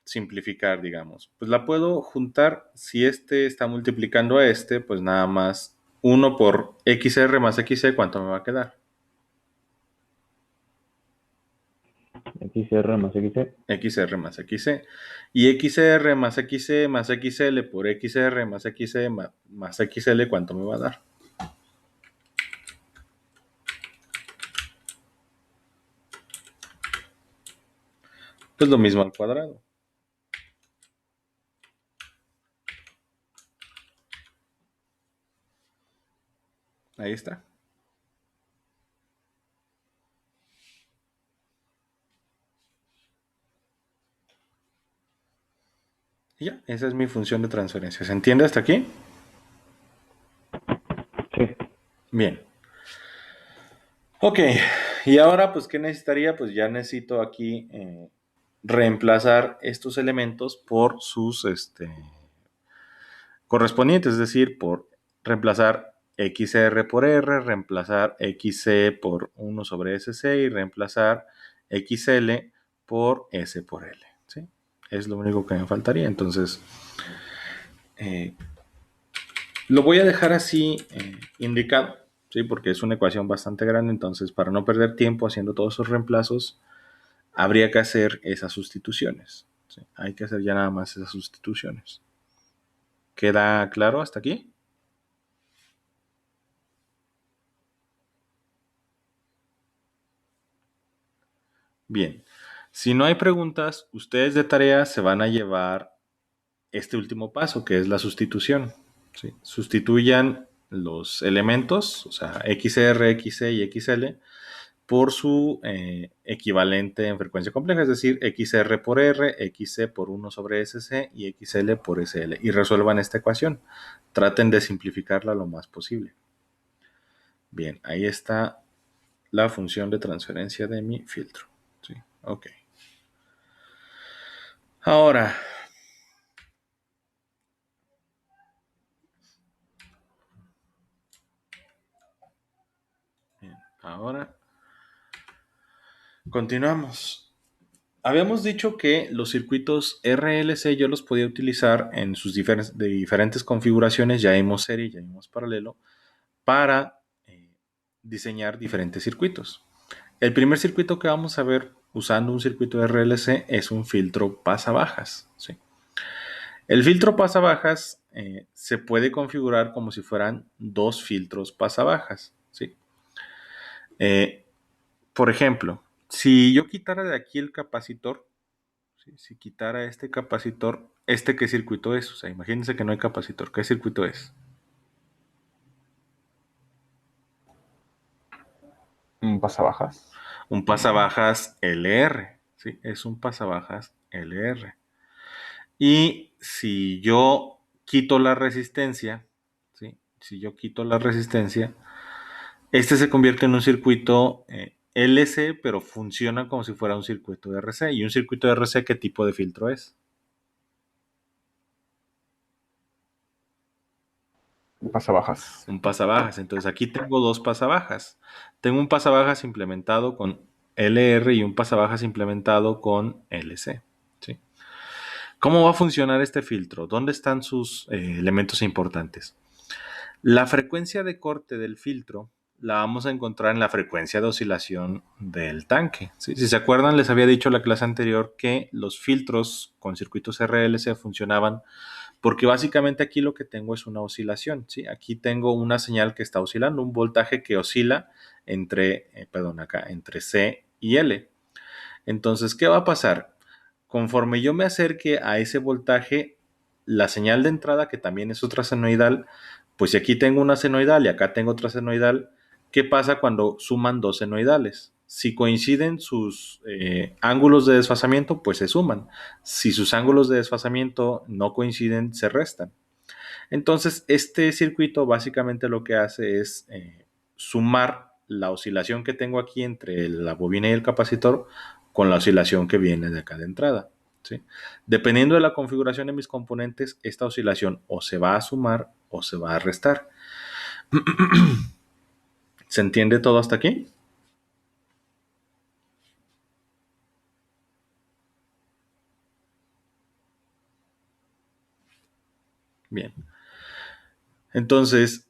simplificar, digamos? Pues la puedo juntar, si este está multiplicando a este, pues nada más 1 por XR más XC, ¿cuánto me va a quedar? XR más XC. XR más XC. Y XR más XC más XL por XR más XC más XL, ¿cuánto me va a dar? Pues lo mismo al cuadrado. Ahí está. Y ya, esa es mi función de transferencia. ¿Se entiende hasta aquí? Sí. Bien. Ok, y ahora pues ¿qué necesitaría? Pues ya necesito aquí reemplazar estos elementos por sus correspondientes, es decir, por reemplazar XR por R, reemplazar XC por 1 sobre SC y reemplazar XL por S por L. ¿Sí? Es lo único que me faltaría. Entonces, eh, lo voy a dejar así indicado, ¿sí? Porque es una ecuación bastante grande. Entonces, para no perder tiempo haciendo todos esos reemplazos, habría que hacer esas sustituciones. ¿Sí? Hay que hacer ya nada más esas sustituciones. ¿Queda claro hasta aquí? Bien, si no hay preguntas, ustedes de tarea se van a llevar este último paso, que es la sustitución. ¿Sí? Sustituyan los elementos, o sea, XR, XC y XL, por su equivalente en frecuencia compleja, es decir, XR por R, XC por 1 sobre SC y XL por SL. Y resuelvan esta ecuación. Traten de simplificarla lo más posible. Bien, ahí está la función de transferencia de mi filtro. ¿Sí? Ok. Ahora, bien, ahora continuamos. Habíamos dicho que los circuitos RLC yo los podía utilizar en sus diferentes configuraciones, ya vimos serie, ya vimos paralelo, para diseñar diferentes circuitos. El primer circuito que vamos a ver usando un circuito RLC es un filtro pasabajas. ¿Sí? El filtro pasabajas se puede configurar como si fueran dos filtros pasabajas. ¿Sí? Eh, por ejemplo, si yo quitara de aquí el capacitor, ¿sí? Si quitara este capacitor, ¿este qué circuito es? O sea, imagínense que no hay capacitor. ¿Qué circuito es? Un pasabajas. Un pasabajas LR. ¿Sí? Es un pasabajas LR. Y si yo quito la resistencia, ¿sí? Si yo quito la resistencia, este se convierte en un circuito LC, pero funciona como si fuera un circuito de RC. ¿Y un circuito de RC qué tipo de filtro es? Un pasabajas. Un pasabajas. Entonces aquí tengo dos pasabajas. Tengo un pasabajas implementado con LR y un pasabajas implementado con LC. ¿Sí? ¿Cómo va a funcionar este filtro? ¿Dónde están sus elementos importantes? La frecuencia de corte del filtro la vamos a encontrar en la frecuencia de oscilación del tanque. ¿Sí? Si se acuerdan, les había dicho en la clase anterior que los filtros con circuitos RLC funcionaban porque básicamente aquí lo que tengo es una oscilación. ¿Sí? Aquí tengo una señal que está oscilando, un voltaje que oscila entre C y L. Entonces, ¿qué va a pasar? Conforme yo me acerque a ese voltaje, la señal de entrada, que también es otra senoidal, pues si aquí tengo una senoidal y acá tengo otra senoidal, ¿qué pasa cuando suman dos senoidales? Si coinciden sus ángulos de desfasamiento, pues se suman. Si sus ángulos de desfasamiento no coinciden, se restan. Entonces, este circuito básicamente lo que hace es sumar la oscilación que tengo aquí entre la bobina y el capacitor con la oscilación que viene de acá de entrada. ¿Sí? Dependiendo de la configuración de mis componentes, esta oscilación o se va a sumar o se va a restar. ¿Se entiende todo hasta aquí? Bien. Entonces,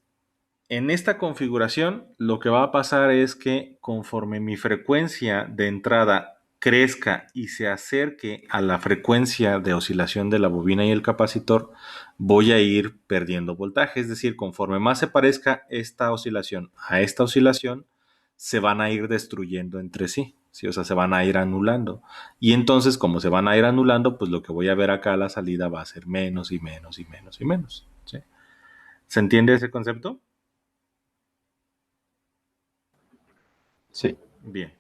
en esta configuración, lo que va a pasar es que conforme mi frecuencia de entrada crezca y se acerque a la frecuencia de oscilación de la bobina y el capacitor, voy a ir perdiendo voltaje. Es decir, conforme más se parezca esta oscilación a esta oscilación, se van a ir destruyendo entre sí. ¿Sí? O sea, se van a ir anulando. Y entonces, como se van a ir anulando, pues lo que voy a ver acá a la salida va a ser menos y menos y menos y menos. ¿Sí? ¿Se entiende ese concepto? Sí. Bien.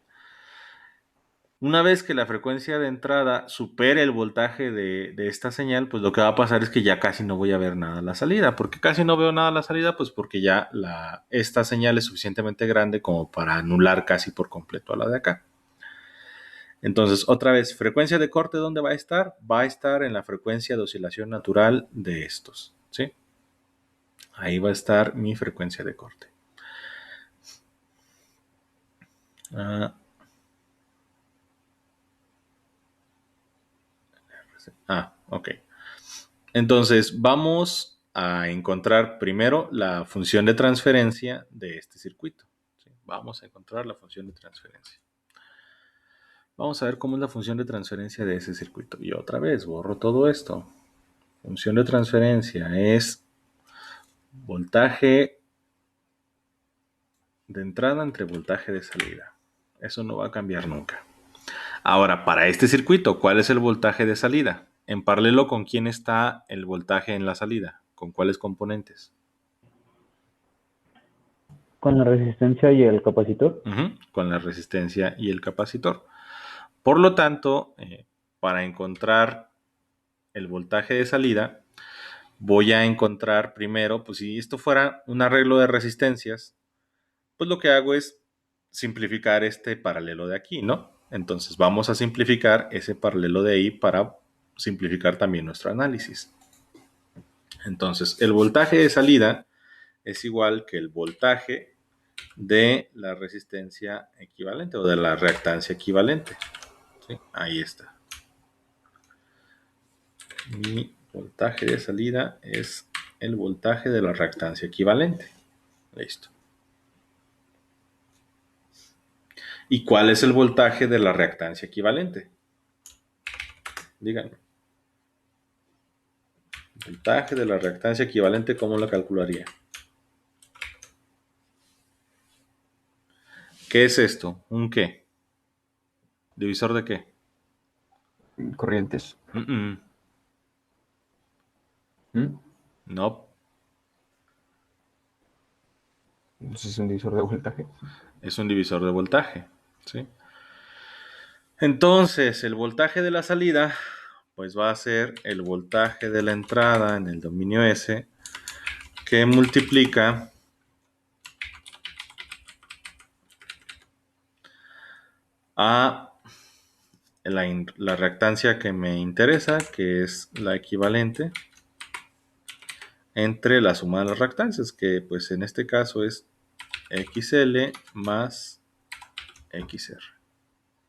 Una vez que la frecuencia de entrada supere el voltaje de esta señal, pues lo que va a pasar es que ya casi no voy a ver nada a la salida. ¿Por qué casi no veo nada a la salida? Pues porque ya esta señal es suficientemente grande como para anular casi por completo a la de acá. Entonces, otra vez, frecuencia de corte, ¿dónde va a estar? Va a estar en la frecuencia de oscilación natural de estos. ¿Sí? Ahí va a estar mi frecuencia de corte. Ok. Entonces, vamos a encontrar primero la función de transferencia de este circuito. ¿Sí? Vamos a encontrar la función de transferencia. Vamos a ver cómo es la función de transferencia de ese circuito. Y otra vez, borro todo esto. Función de transferencia es voltaje de entrada entre voltaje de salida. Eso no va a cambiar nunca. Ahora, para este circuito, ¿cuál es el voltaje de salida? En paralelo, ¿con quién está el voltaje en la salida? ¿Con cuáles componentes? Con la resistencia y el capacitor. Con la resistencia y el capacitor. Por lo tanto, para encontrar el voltaje de salida, voy a encontrar primero, pues si esto fuera un arreglo de resistencias, pues lo que hago es simplificar este paralelo de aquí, ¿no? Entonces vamos a simplificar ese paralelo de ahí para simplificar también nuestro análisis. Entonces, el voltaje de salida es igual que el voltaje de la resistencia equivalente o de la reactancia equivalente. ¿Sí? Ahí está. Mi voltaje de salida es el voltaje de la reactancia equivalente. Listo. ¿Y cuál es el voltaje de la reactancia equivalente? Díganme. Voltaje de la reactancia equivalente, ¿cómo lo calcularía? ¿Qué es esto? ¿Un qué? ¿Divisor de qué? Corrientes. No. Entonces es un divisor de voltaje. Es un divisor de voltaje. ¿Sí? Entonces, el voltaje de la salida, pues va a ser el voltaje de la entrada en el dominio S, que multiplica a la reactancia que me interesa, que es la equivalente, entre la suma de las reactancias, que pues en este caso es XL más XR.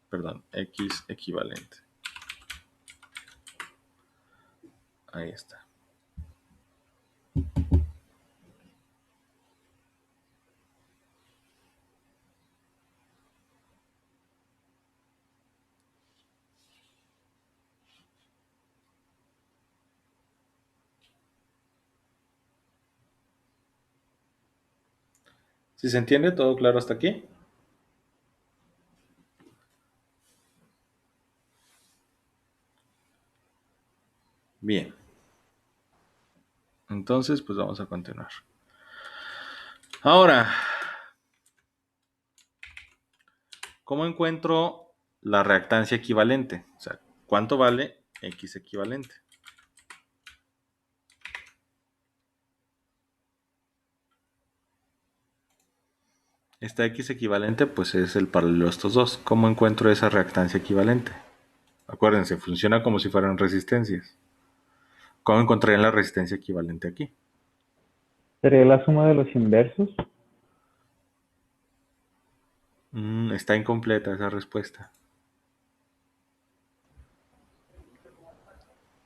Perdón, X equivalente. Ahí está. ¿Sí se entiende? ¿Todo claro hasta aquí? Bien. Entonces, pues vamos a continuar. Ahora, ¿cómo encuentro la reactancia equivalente? O sea, ¿cuánto vale X equivalente? Esta X equivalente, pues es el paralelo de estos dos. ¿Cómo encuentro esa reactancia equivalente? Acuérdense, funciona como si fueran resistencias. ¿Cómo encontraría la resistencia equivalente aquí? ¿Sería la suma de los inversos? Está incompleta esa respuesta.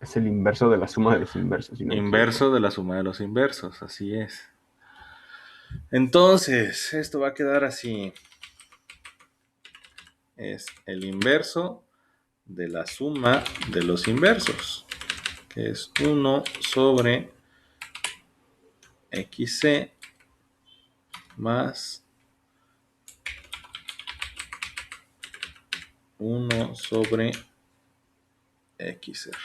Es el inverso de la suma de los inversos. Si no me Inverso de la suma de los inversos, así es. Entonces, esto va a quedar así. Es el inverso de la suma de los inversos, que es 1 sobre XC más 1 sobre XR.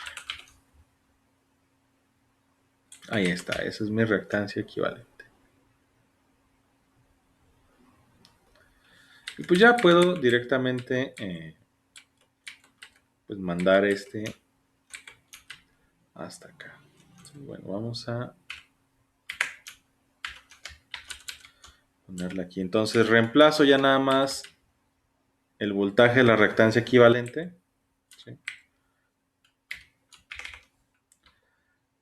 Ahí está, esa es mi reactancia equivalente. Y pues ya puedo directamente pues mandar este hasta acá. Bueno, vamos a ponerla aquí. Entonces reemplazo ya nada más el voltaje de la reactancia equivalente. ¿Sí?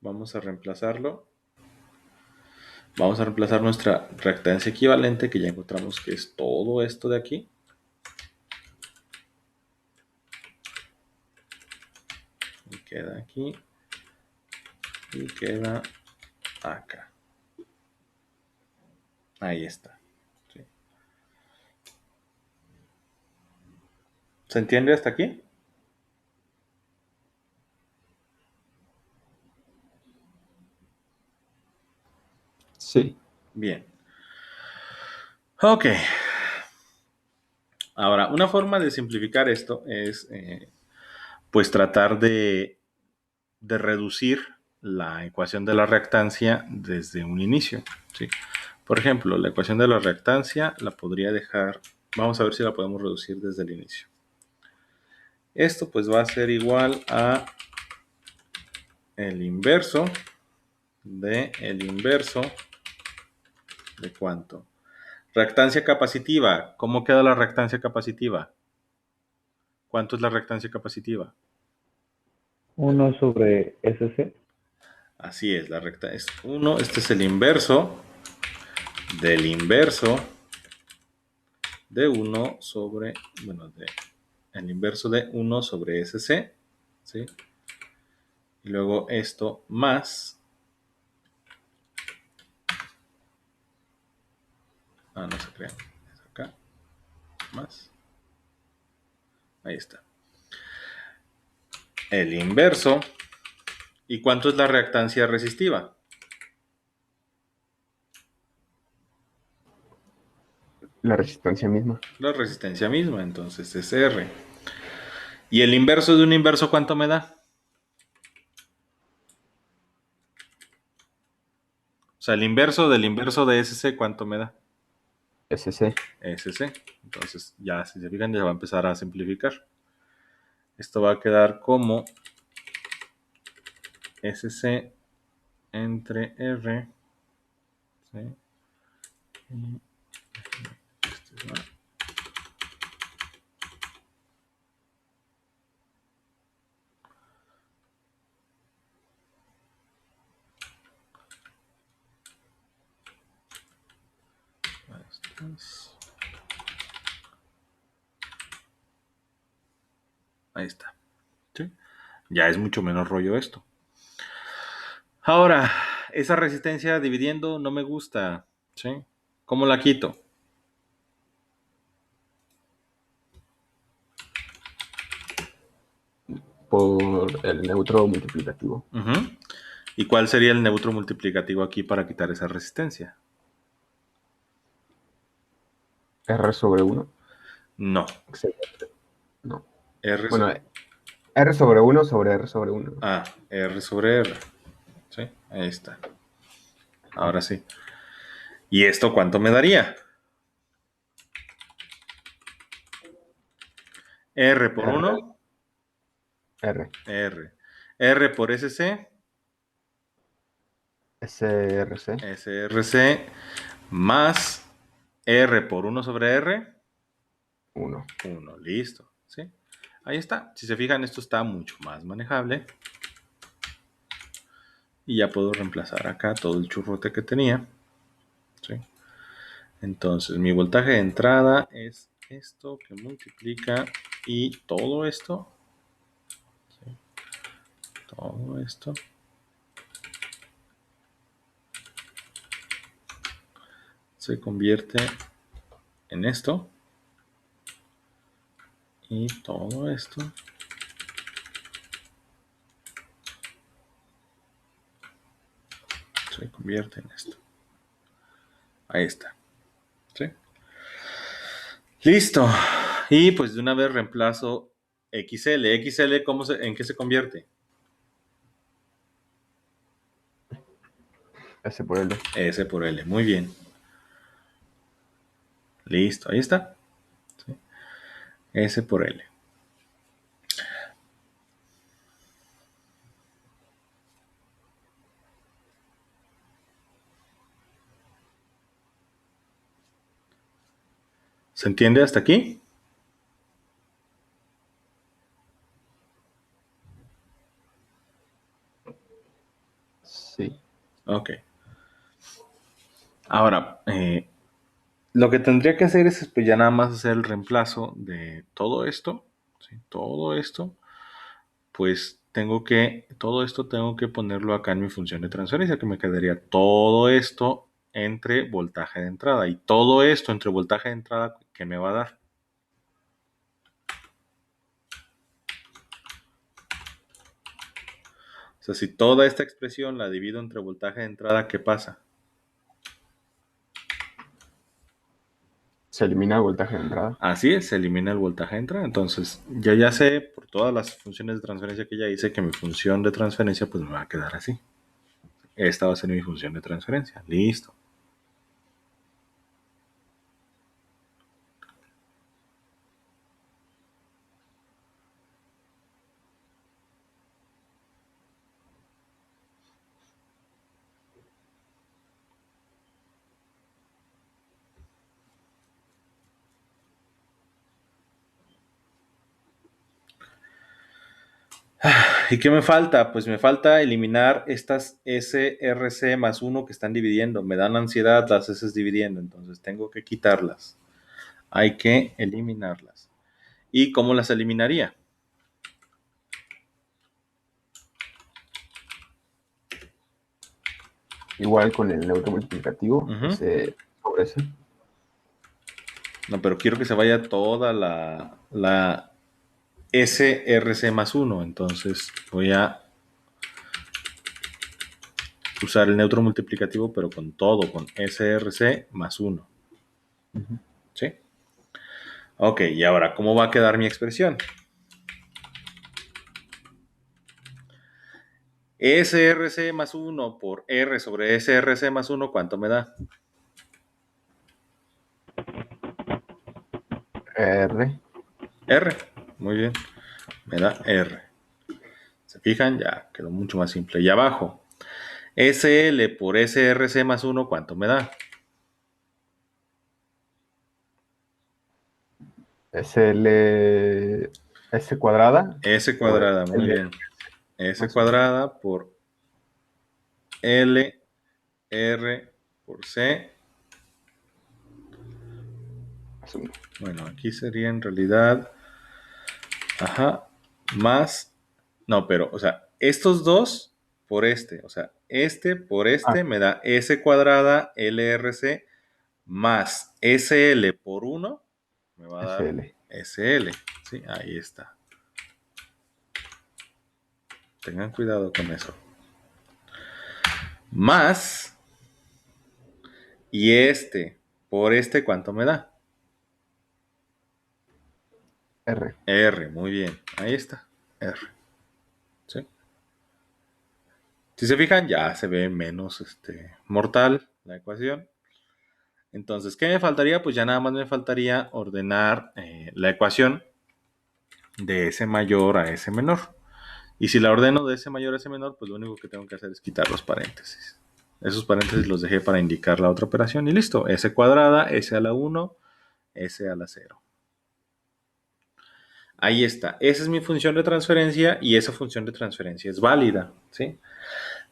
Vamos a reemplazarlo. Vamos a reemplazar nuestra reactancia equivalente, que ya encontramos que es todo esto de aquí. Y queda aquí. Y queda acá. Ahí está. ¿Sí? ¿Se entiende hasta aquí? Sí. Bien. Ok. Ahora, una forma de simplificar esto es pues tratar de reducir la ecuación de la reactancia desde un inicio. ¿Sí? Por ejemplo, la ecuación de la reactancia la podría dejar, vamos a ver si la podemos reducir desde el inicio. Esto pues va a ser igual a el inverso de el inverso de ¿cuánto? Reactancia capacitiva. ¿Cómo queda la reactancia capacitiva? ¿Cuánto es la reactancia capacitiva? 1 sobre SC. Así es, la recta es 1. Este es el inverso del inverso de 1 sobre, bueno, el inverso de 1 sobre SC, ¿sí? Y luego esto más, no se crean, es acá, más, ahí está. El inverso, ¿y cuánto es la reactancia resistiva? La resistencia misma. La resistencia misma, entonces es R. ¿Y el inverso de un inverso cuánto me da? O sea, el inverso del inverso de SC, ¿cuánto me da? SC. SC. Entonces, ya si se fijan, ya va a empezar a simplificar. Esto va a quedar como SC entre R. ¿Sí? Y este va. Ahí está. ¿Sí? Ya es mucho menos rollo esto. Ahora, esa resistencia dividiendo no me gusta. ¿Sí? ¿Cómo la quito? Por el neutro multiplicativo. Uh-huh. ¿Y cuál sería el neutro multiplicativo aquí para quitar esa resistencia? R sobre 1. No. Excelente. No. R Bueno, sobre... R sobre 1 sobre R sobre 1. R sobre R. ¿Sí? Ahí está. Ahora sí. ¿Y esto cuánto me daría? R por 1. R. R. R por SC. SRC. SRC más R por 1 sobre R. 1. 1. Listo. ¿Sí? Ahí está. Si se fijan, esto está mucho más manejable. Y ya puedo reemplazar acá todo el churrote que tenía. ¿Sí? Entonces, mi voltaje de entrada es esto que multiplica y todo esto. ¿Sí? Todo esto. Se convierte en esto. Y todo esto se convierte en esto. Ahí está. ¿Sí? Listo. Y pues de una vez reemplazo XL. XL, ¿en qué se convierte? S por L. S por L. Muy bien. Listo. Ahí está. ¿Sí? S por L. ¿Se entiende hasta aquí? Sí. Ok. Ahora, lo que tendría que hacer es pues, ya nada más hacer el reemplazo de todo esto. ¿Sí? Todo esto. Pues todo esto tengo que ponerlo acá en mi función de transferencia, que me quedaría todo esto entre voltaje de entrada. Y todo esto entre voltaje de entrada, ¿qué me va a dar? O sea, si toda esta expresión la divido entre voltaje de entrada, ¿qué pasa? Se elimina el voltaje de entrada. Así es, se elimina el voltaje de entrada. Entonces, ya sé por todas las funciones de transferencia que ya hice que mi función de transferencia pues me va a quedar así. Esta va a ser mi función de transferencia. Listo. ¿Y qué me falta? Pues me falta eliminar estas SRC más 1 que están dividiendo. Me dan ansiedad las S dividiendo, entonces tengo que quitarlas. Hay que eliminarlas. ¿Y cómo las eliminaría? Igual con el neutro multiplicativo, Ujú. ese sobre ese. No, pero quiero que se vaya toda la SRC más 1. Entonces voy a usar el neutro multiplicativo, pero con todo, con SRC más 1. Ujú. ¿Sí? Ok, y ahora, ¿cómo va a quedar mi expresión? SRC más 1 por R sobre SRC más 1, ¿cuánto me da? R. R. Muy bien. Me da R. ¿Se fijan? Ya quedó mucho más simple. Y abajo, SL por SRC más 1, ¿cuánto me da? SL. S cuadrada. S Sobre cuadrada, muy L bien. S más uno. cuadrada por L, R por C. Más uno. Bueno, aquí sería en realidad, ajá, más, no, pero, o sea, estos dos por este, o sea, este por Ah, este me da S cuadrada LRC más SL por 1, me va a dar SL. SL, ¿sí? Ahí está. Tengan cuidado con eso. Más, y este por este, ¿cuánto me da? R. R, muy bien. Ahí está, R. ¿Sí? Si se fijan, ya se ve menos mortal la ecuación. Entonces, ¿qué me faltaría? Pues ya nada más me faltaría ordenar la ecuación de S mayor a S menor. Y si la ordeno de S mayor a S menor, pues lo único que tengo que hacer es quitar los paréntesis. Esos paréntesis los dejé para indicar la otra operación y listo. S cuadrada, S a la 1, S a la 0. Ahí está. Esa es mi función de transferencia y esa función de transferencia es válida, ¿sí?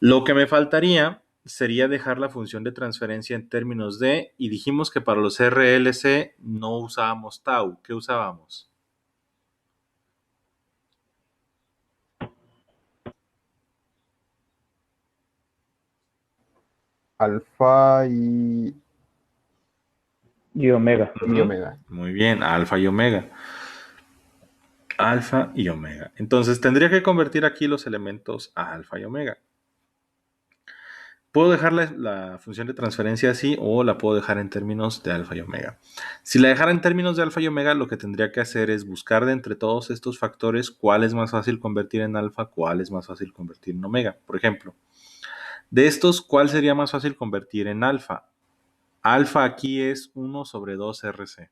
Lo que me faltaría sería dejar la función de transferencia en términos de, y dijimos que para los RLC no usábamos tau. ¿Qué usábamos? Alfa y Omega. omega. Muy bien, alfa y omega. Alfa y omega. Entonces tendría que convertir aquí los elementos a alfa y omega. Puedo dejar la función de transferencia así o la puedo dejar en términos de alfa y omega. Si la dejara en términos de alfa y omega, lo que tendría que hacer es buscar de entre todos estos factores cuál es más fácil convertir en alfa, cuál es más fácil convertir en omega. Por ejemplo, de estos, ¿cuál sería más fácil convertir en alfa? Alfa aquí es 1 sobre 2 RC.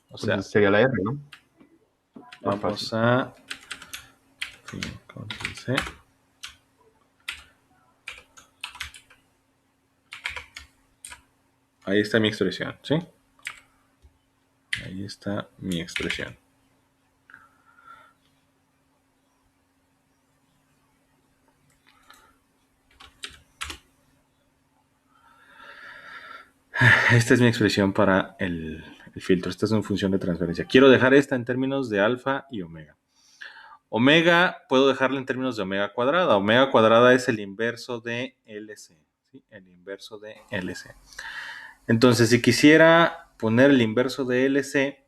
O sea, Entonces sería la R, ¿no? Más fácil. vamos a... Sí, control C. Ahí está mi expresión, ¿sí? Ahí está mi expresión. Esta es mi expresión para el filtro. Esta es una función de transferencia. Quiero dejar esta en términos de alfa y omega. Omega puedo dejarla en términos de omega cuadrada. Omega cuadrada es el inverso de LC. ¿Sí? El inverso de LC. Entonces, si quisiera poner el inverso de LC,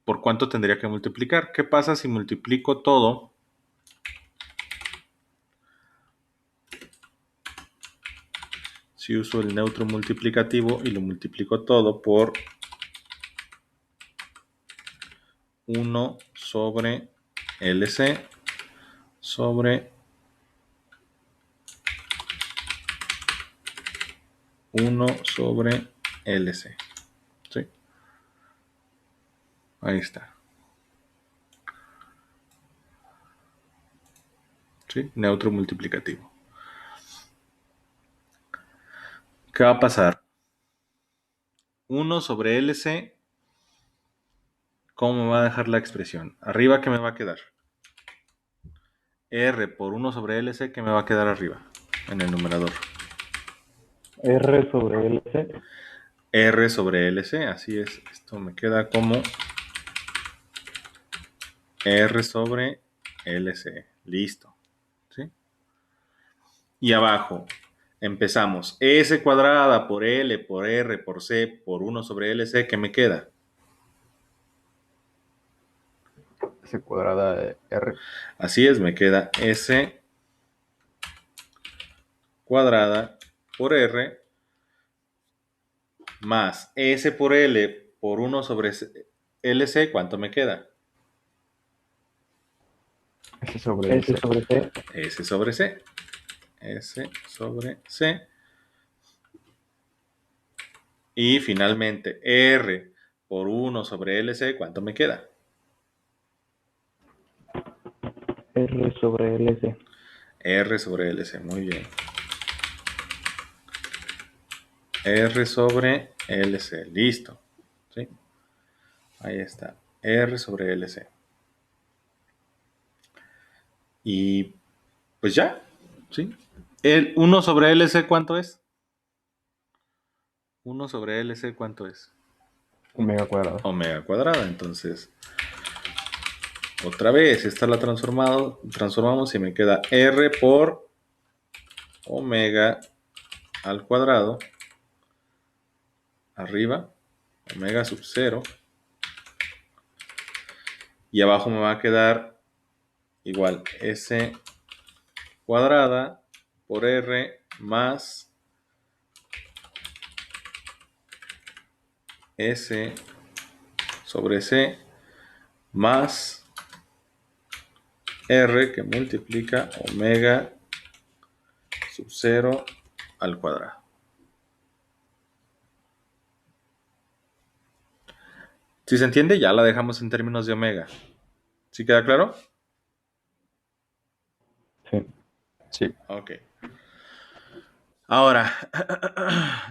¿por cuánto tendría que multiplicar? ¿Qué pasa si multiplico todo? Si uso el neutro multiplicativo y lo multiplico todo por 1 sobre LC sobre 1 sobre LC. ¿Sí? Ahí está. ¿Sí? Neutro multiplicativo. ¿Qué va a pasar? 1 sobre LC. ¿Cómo me va a dejar la expresión? Arriba, ¿qué me va a quedar? R por 1 sobre LC, ¿qué me va a quedar arriba? En el numerador. R sobre LC. R sobre LC, así es. Esto me queda como R sobre LC. Listo. ¿Sí? Y abajo empezamos. S cuadrada por L por R por C por 1 sobre LC, ¿qué me queda? S cuadrada de R. Así es, me queda S cuadrada por R más S por L por 1 sobre LC, ¿cuánto me queda? S sobre S S. sobre C. S sobre C. S sobre C. Y finalmente, R por 1 sobre LC, ¿cuánto me queda? R sobre LC. R sobre LC, muy bien. R sobre LC, listo. ¿Sí? Ahí está, R sobre LC. Y pues ya, ¿sí? El 1 sobre LC, ¿cuánto es? 1 sobre LC, ¿cuánto es? Omega cuadrado. Omega cuadrada, entonces, otra vez, esta la transformamos y me queda R por omega al cuadrado, arriba, omega sub 0, y abajo me va a quedar igual S cuadrada por R más S sobre C más R que multiplica omega sub 0 al cuadrado. Si se entiende, ya la dejamos en términos de omega. ¿Sí queda claro? Sí. Sí. Ok. Ahora,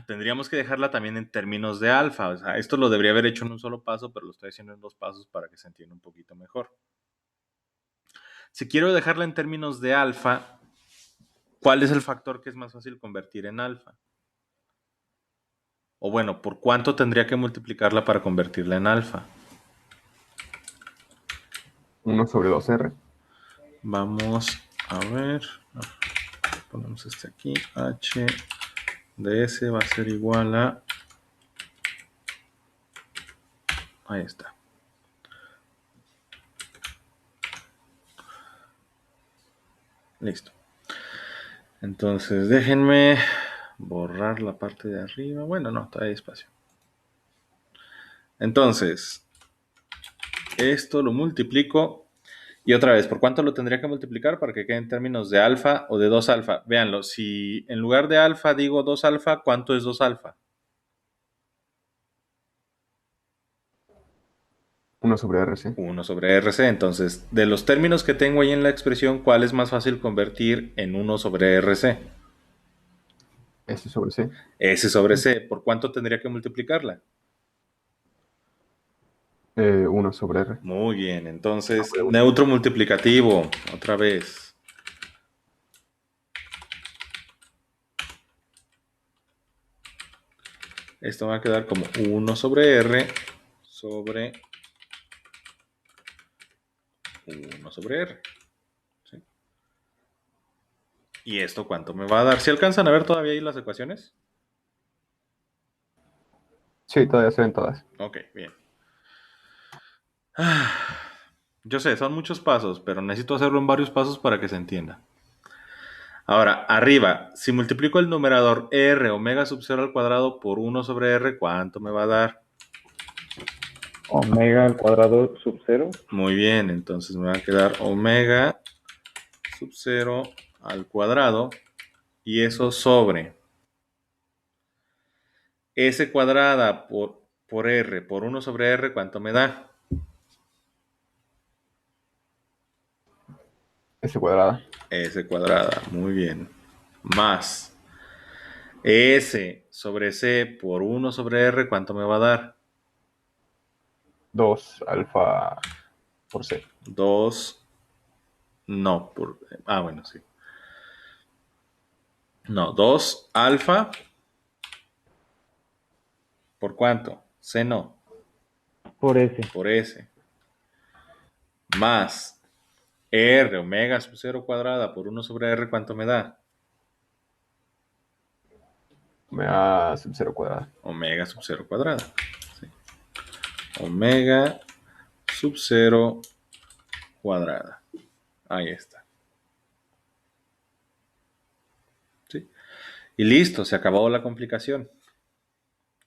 tendríamos que dejarla también en términos de alfa. O sea, esto lo debería haber hecho en un solo paso, pero lo estoy haciendo en 2 pasos para que se entienda un poquito mejor. Si quiero dejarla en términos de alfa, ¿cuál es el factor que es más fácil convertir en alfa? O bueno, ¿por cuánto tendría que multiplicarla para convertirla en alfa? 1 sobre 2R. Vamos a ver. Ponemos este aquí. H de S va a ser igual a... Ahí está. Listo. Entonces, déjenme borrar la parte de arriba. Bueno, no, todavía hay espacio. Entonces, esto lo multiplico. Y otra vez, ¿por cuánto lo tendría que multiplicar para que quede en términos de alfa o de 2 alfa? Véanlo, si en lugar de alfa digo 2 alfa, ¿cuánto es 2 alfa? 1 sobre RC. 1 sobre RC. Entonces, de los términos que tengo ahí en la expresión, ¿cuál es más fácil convertir en 1 sobre RC? S sobre C. S sobre C. ¿Por cuánto tendría que multiplicarla? 1 sobre R. Muy bien, entonces, neutro multiplicativo, otra vez. Esto va a quedar como 1 sobre R sobre 1 sobre R. ¿Sí? ¿Y esto cuánto me va a dar? ¿Si alcanzan a ver todavía ahí las ecuaciones? Sí, todavía se ven todas. Ok, bien. Yo sé, son muchos pasos, pero necesito hacerlo en varios pasos para que se entienda. Ahora, arriba, si multiplico el numerador R omega sub 0 al cuadrado por 1 sobre R, ¿cuánto me va a dar? Omega al cuadrado sub 0. Muy bien, entonces me va a quedar omega sub 0 al cuadrado y eso sobre S cuadrada por R por 1 sobre R, ¿cuánto me da? S cuadrada. S cuadrada, muy bien. Más S sobre C por 1 sobre R, ¿cuánto me va a dar? 2 alfa por C. 2, no, bueno, sí. No, 2 alfa, ¿por cuánto? C no, Por S. por S. Más R, omega sub 0 cuadrada por 1 sobre R, ¿cuánto me da? Me da sub 0 cuadrada. Omega sub 0 cuadrada. Sí. Omega sub 0 cuadrada. Ahí está. ¿Sí? Y listo, se acabó la complicación.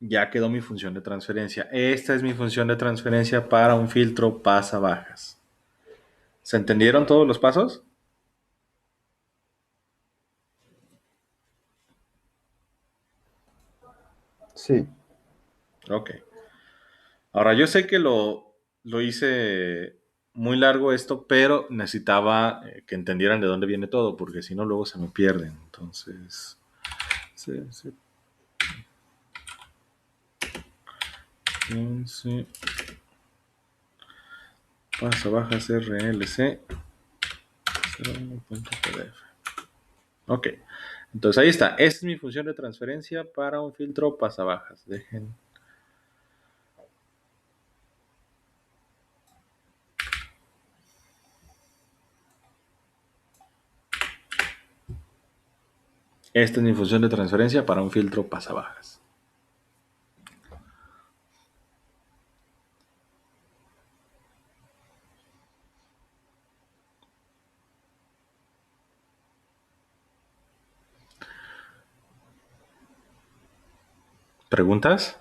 Ya quedó mi función de transferencia. Esta es mi función de transferencia para un filtro pasa-bajas. ¿Se entendieron todos los pasos? Sí. Ok. Ahora, yo sé que lo hice muy largo esto, pero necesitaba que entendieran de dónde viene todo, porque si no, luego se me pierden. Entonces, sí. Pasa bajas RLC 01.pdf. Ok, entonces ahí está. Esta es mi función de transferencia para un filtro pasabajas. Dejen. Esta es mi función de transferencia para un filtro pasabajas. ¿Preguntas?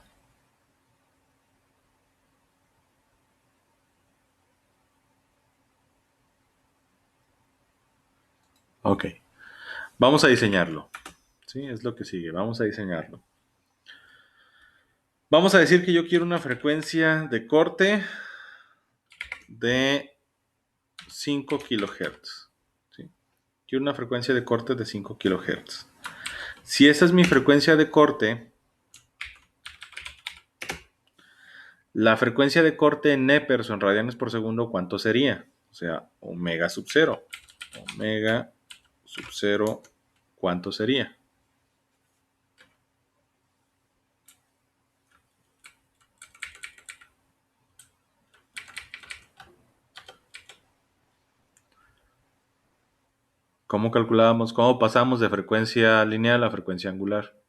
Ok, vamos a diseñarlo. Sí, es lo que sigue. Vamos a diseñarlo. Vamos a decir que yo quiero una frecuencia de corte de 5 kilohertz. ¿Sí? Quiero una frecuencia de corte de 5 kilohertz. Si esa es mi frecuencia de corte, la frecuencia de corte en nepers o en radianes por segundo, ¿cuánto sería? O sea, omega sub 0. Omega sub 0, ¿cuánto sería? ¿Cómo calculábamos? ¿Cómo pasamos de frecuencia lineal a frecuencia angular?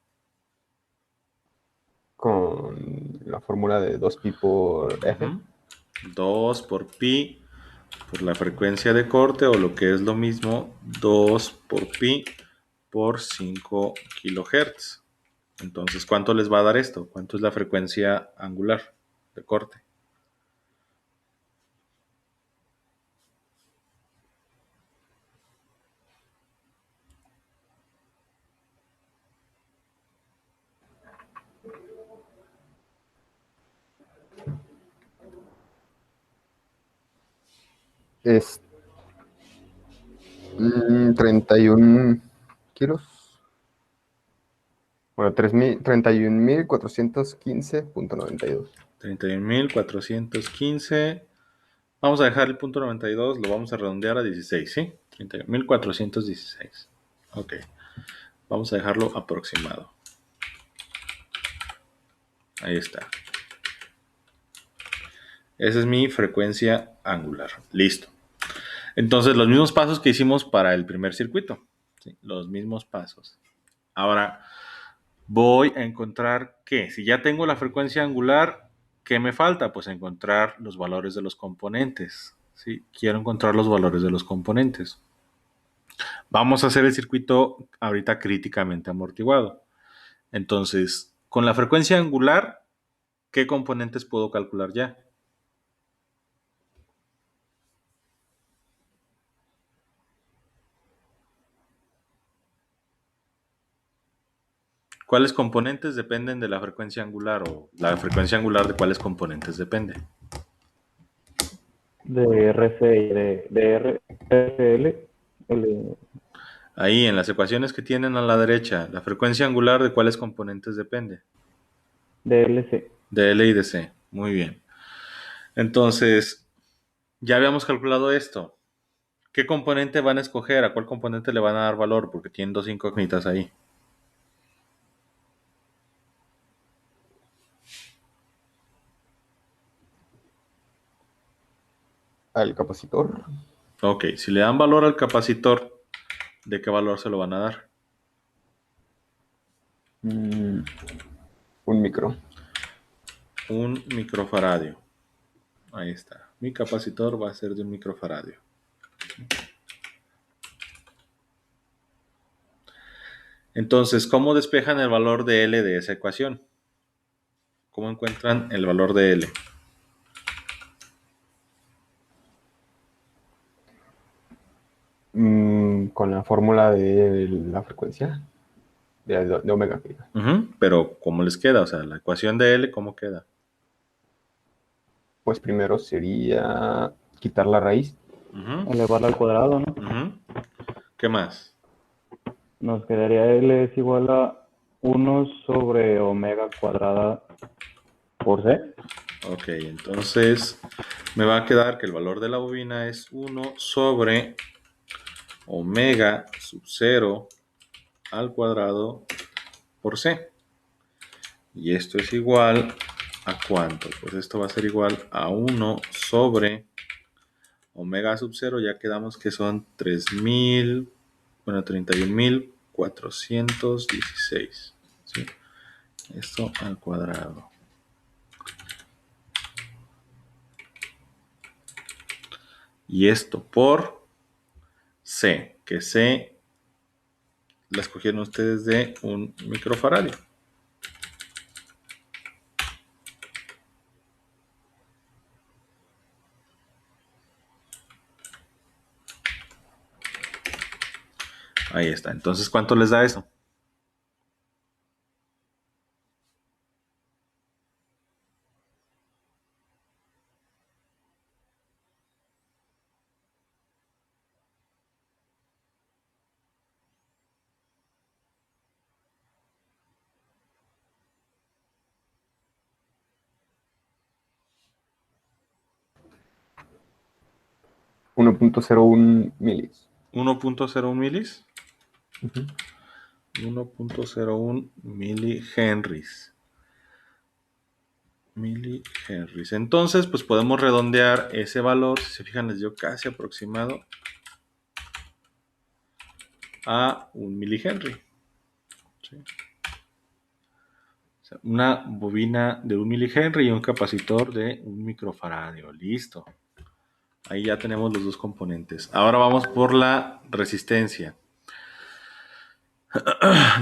Con la fórmula de 2pi por F. 2 por pi por la frecuencia de corte, o lo que es lo mismo, 2 por pi por 5 kilohertz. Entonces, ¿cuánto les va a dar esto? ¿Cuánto es la frecuencia angular de corte? Es 31 kilos. Bueno, 31.415.92. 31.415. Vamos a dejar el punto 92, lo vamos a redondear a 16, ¿sí? 31.416. Ok. Vamos a dejarlo aproximado. Ahí está. Esa es mi frecuencia angular. Listo. Entonces, los mismos pasos que hicimos para el primer circuito. ¿Sí? Los mismos pasos. Ahora, voy a encontrar que, si ya tengo la frecuencia angular, ¿qué me falta? Pues encontrar los valores de los componentes. ¿Sí? Quiero encontrar los valores de los componentes. Vamos a hacer el circuito ahorita críticamente amortiguado. Entonces, con la frecuencia angular, ¿qué componentes puedo calcular ya? ¿Cuáles componentes dependen de la frecuencia angular, o la frecuencia angular de cuáles componentes depende? De RC y de RL. L, Ahí en las ecuaciones que tienen a la derecha, la frecuencia angular de cuáles componentes depende. DLC. De L y de C. Muy bien. Entonces, ya habíamos calculado esto. ¿Qué componente van a escoger? ¿A cuál componente le van a dar valor? Porque tienen dos incógnitas ahí. Al capacitor. Ok, si le dan valor al capacitor, ¿de qué valor se lo van a dar? Un micro. Un microfaradio. Ahí está. Mi capacitor va a ser de un microfaradio. Entonces, ¿cómo despejan el valor de L de esa ecuación? ¿Cómo encuentran el valor de L? Con la fórmula de la frecuencia de omega. Pero, ¿cómo les queda? O sea, la ecuación de L, ¿cómo queda? Pues primero sería quitar la raíz. Elevarla al cuadrado, ¿no? ¿Qué más? Nos quedaría L es igual a 1 sobre omega cuadrada por C. Ok, entonces me va a quedar que el valor de la bobina es 1 sobre omega sub 0 al cuadrado por C. Y esto es igual a ¿cuánto? Pues esto va a ser igual a 1 sobre omega sub 0. Ya quedamos que son 3000, bueno, 31.416. ¿Sí? Esto al cuadrado. Y esto por C, que C la escogieron ustedes de un microfaradio. Ahí está. Entonces, ¿cuánto les da eso? $1.01 milis. 1.01 milis. 1.01 milihenries. Milihenries. Entonces, pues podemos redondear ese valor. Si se fijan, les dio casi aproximado a un milihenry. ¿Sí? O sea, una bobina de un milihenry y un capacitor de un microfaradio. Listo. Ahí ya tenemos los dos componentes. Ahora vamos por la resistencia.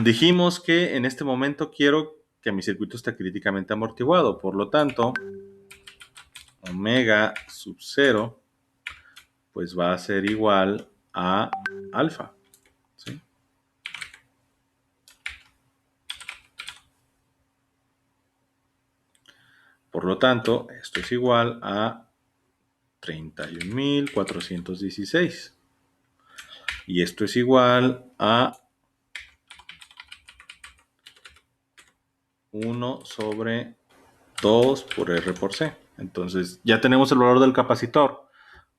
Dijimos que en este momento quiero que mi circuito esté críticamente amortiguado. Por lo tanto, omega sub 0 pues va a ser igual a alfa. ¿Sí? Por lo tanto, esto es igual a 31.416. Y esto es igual a 1 sobre 2 por R por C. Entonces, ya tenemos el valor del capacitor.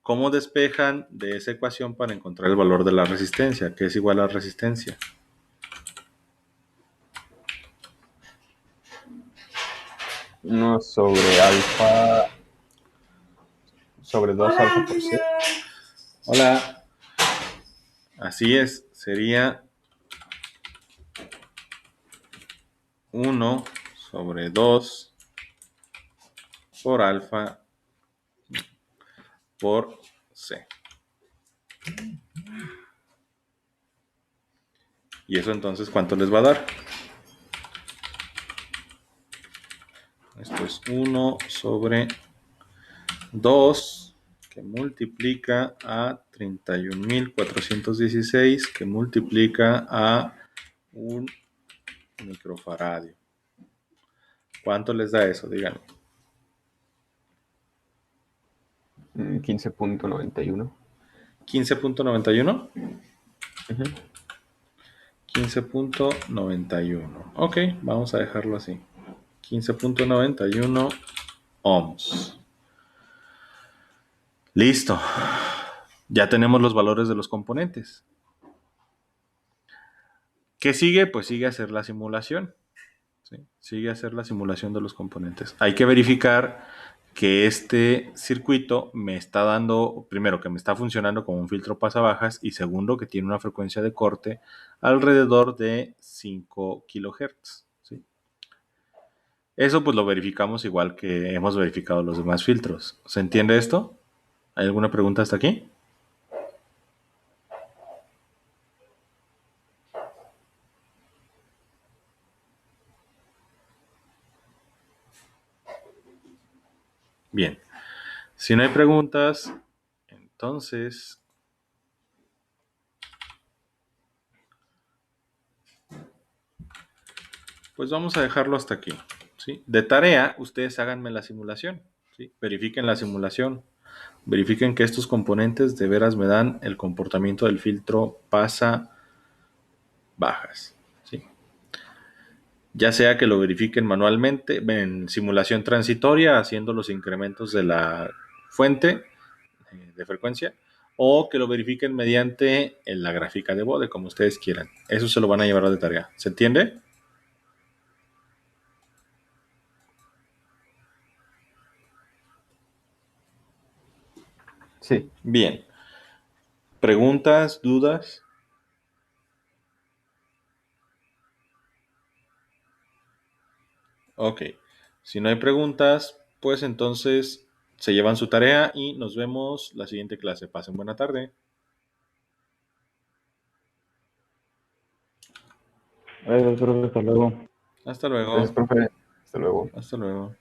¿Cómo despejan de esa ecuación para encontrar el valor de la resistencia? Que es igual a resistencia. 1 sobre alfa sobre 2 alfa por C. Hola. Así es, sería 1 sobre 2 por alfa por C. ¿Y eso entonces cuánto les va a dar? Esto es 1 sobre 2 que multiplica a 31.416 que multiplica a un microfaradio. ¿Cuánto les da eso? Díganme. 15.91. 15.91. Ujú. 15.91. Ok, vamos a dejarlo así. 15.91 ohms. Listo. Ya tenemos los valores de los componentes. ¿Qué sigue? Pues sigue hacer la simulación. ¿Sí? Sigue hacer la simulación de los componentes. Hay que verificar que este circuito me está dando, primero, que me está funcionando como un filtro pasabajas y segundo, que tiene una frecuencia de corte alrededor de 5 kilohertz. ¿Sí? Eso pues lo verificamos igual que hemos verificado los demás filtros. ¿Se entiende esto? ¿Hay alguna pregunta hasta aquí? Bien. Si no hay preguntas, entonces pues vamos a dejarlo hasta aquí. ¿Sí? De tarea, ustedes háganme la simulación. ¿Sí? Verifiquen la simulación. Verifiquen que estos componentes de veras me dan el comportamiento del filtro pasa bajas. ¿Sí? Ya sea que lo verifiquen manualmente en simulación transitoria, haciendo los incrementos de la fuente de frecuencia, o que lo verifiquen mediante en la gráfica de Bode, como ustedes quieran. Eso se lo van a llevar de tarea. ¿Se entiende? Sí, Bien. ¿Preguntas, dudas? Ok. Si no hay preguntas, pues entonces se llevan su tarea y nos vemos la siguiente clase. Pasen buena tarde. Gracias, profe, hasta luego. Hasta gracias, luego. profe. Hasta luego. Hasta luego.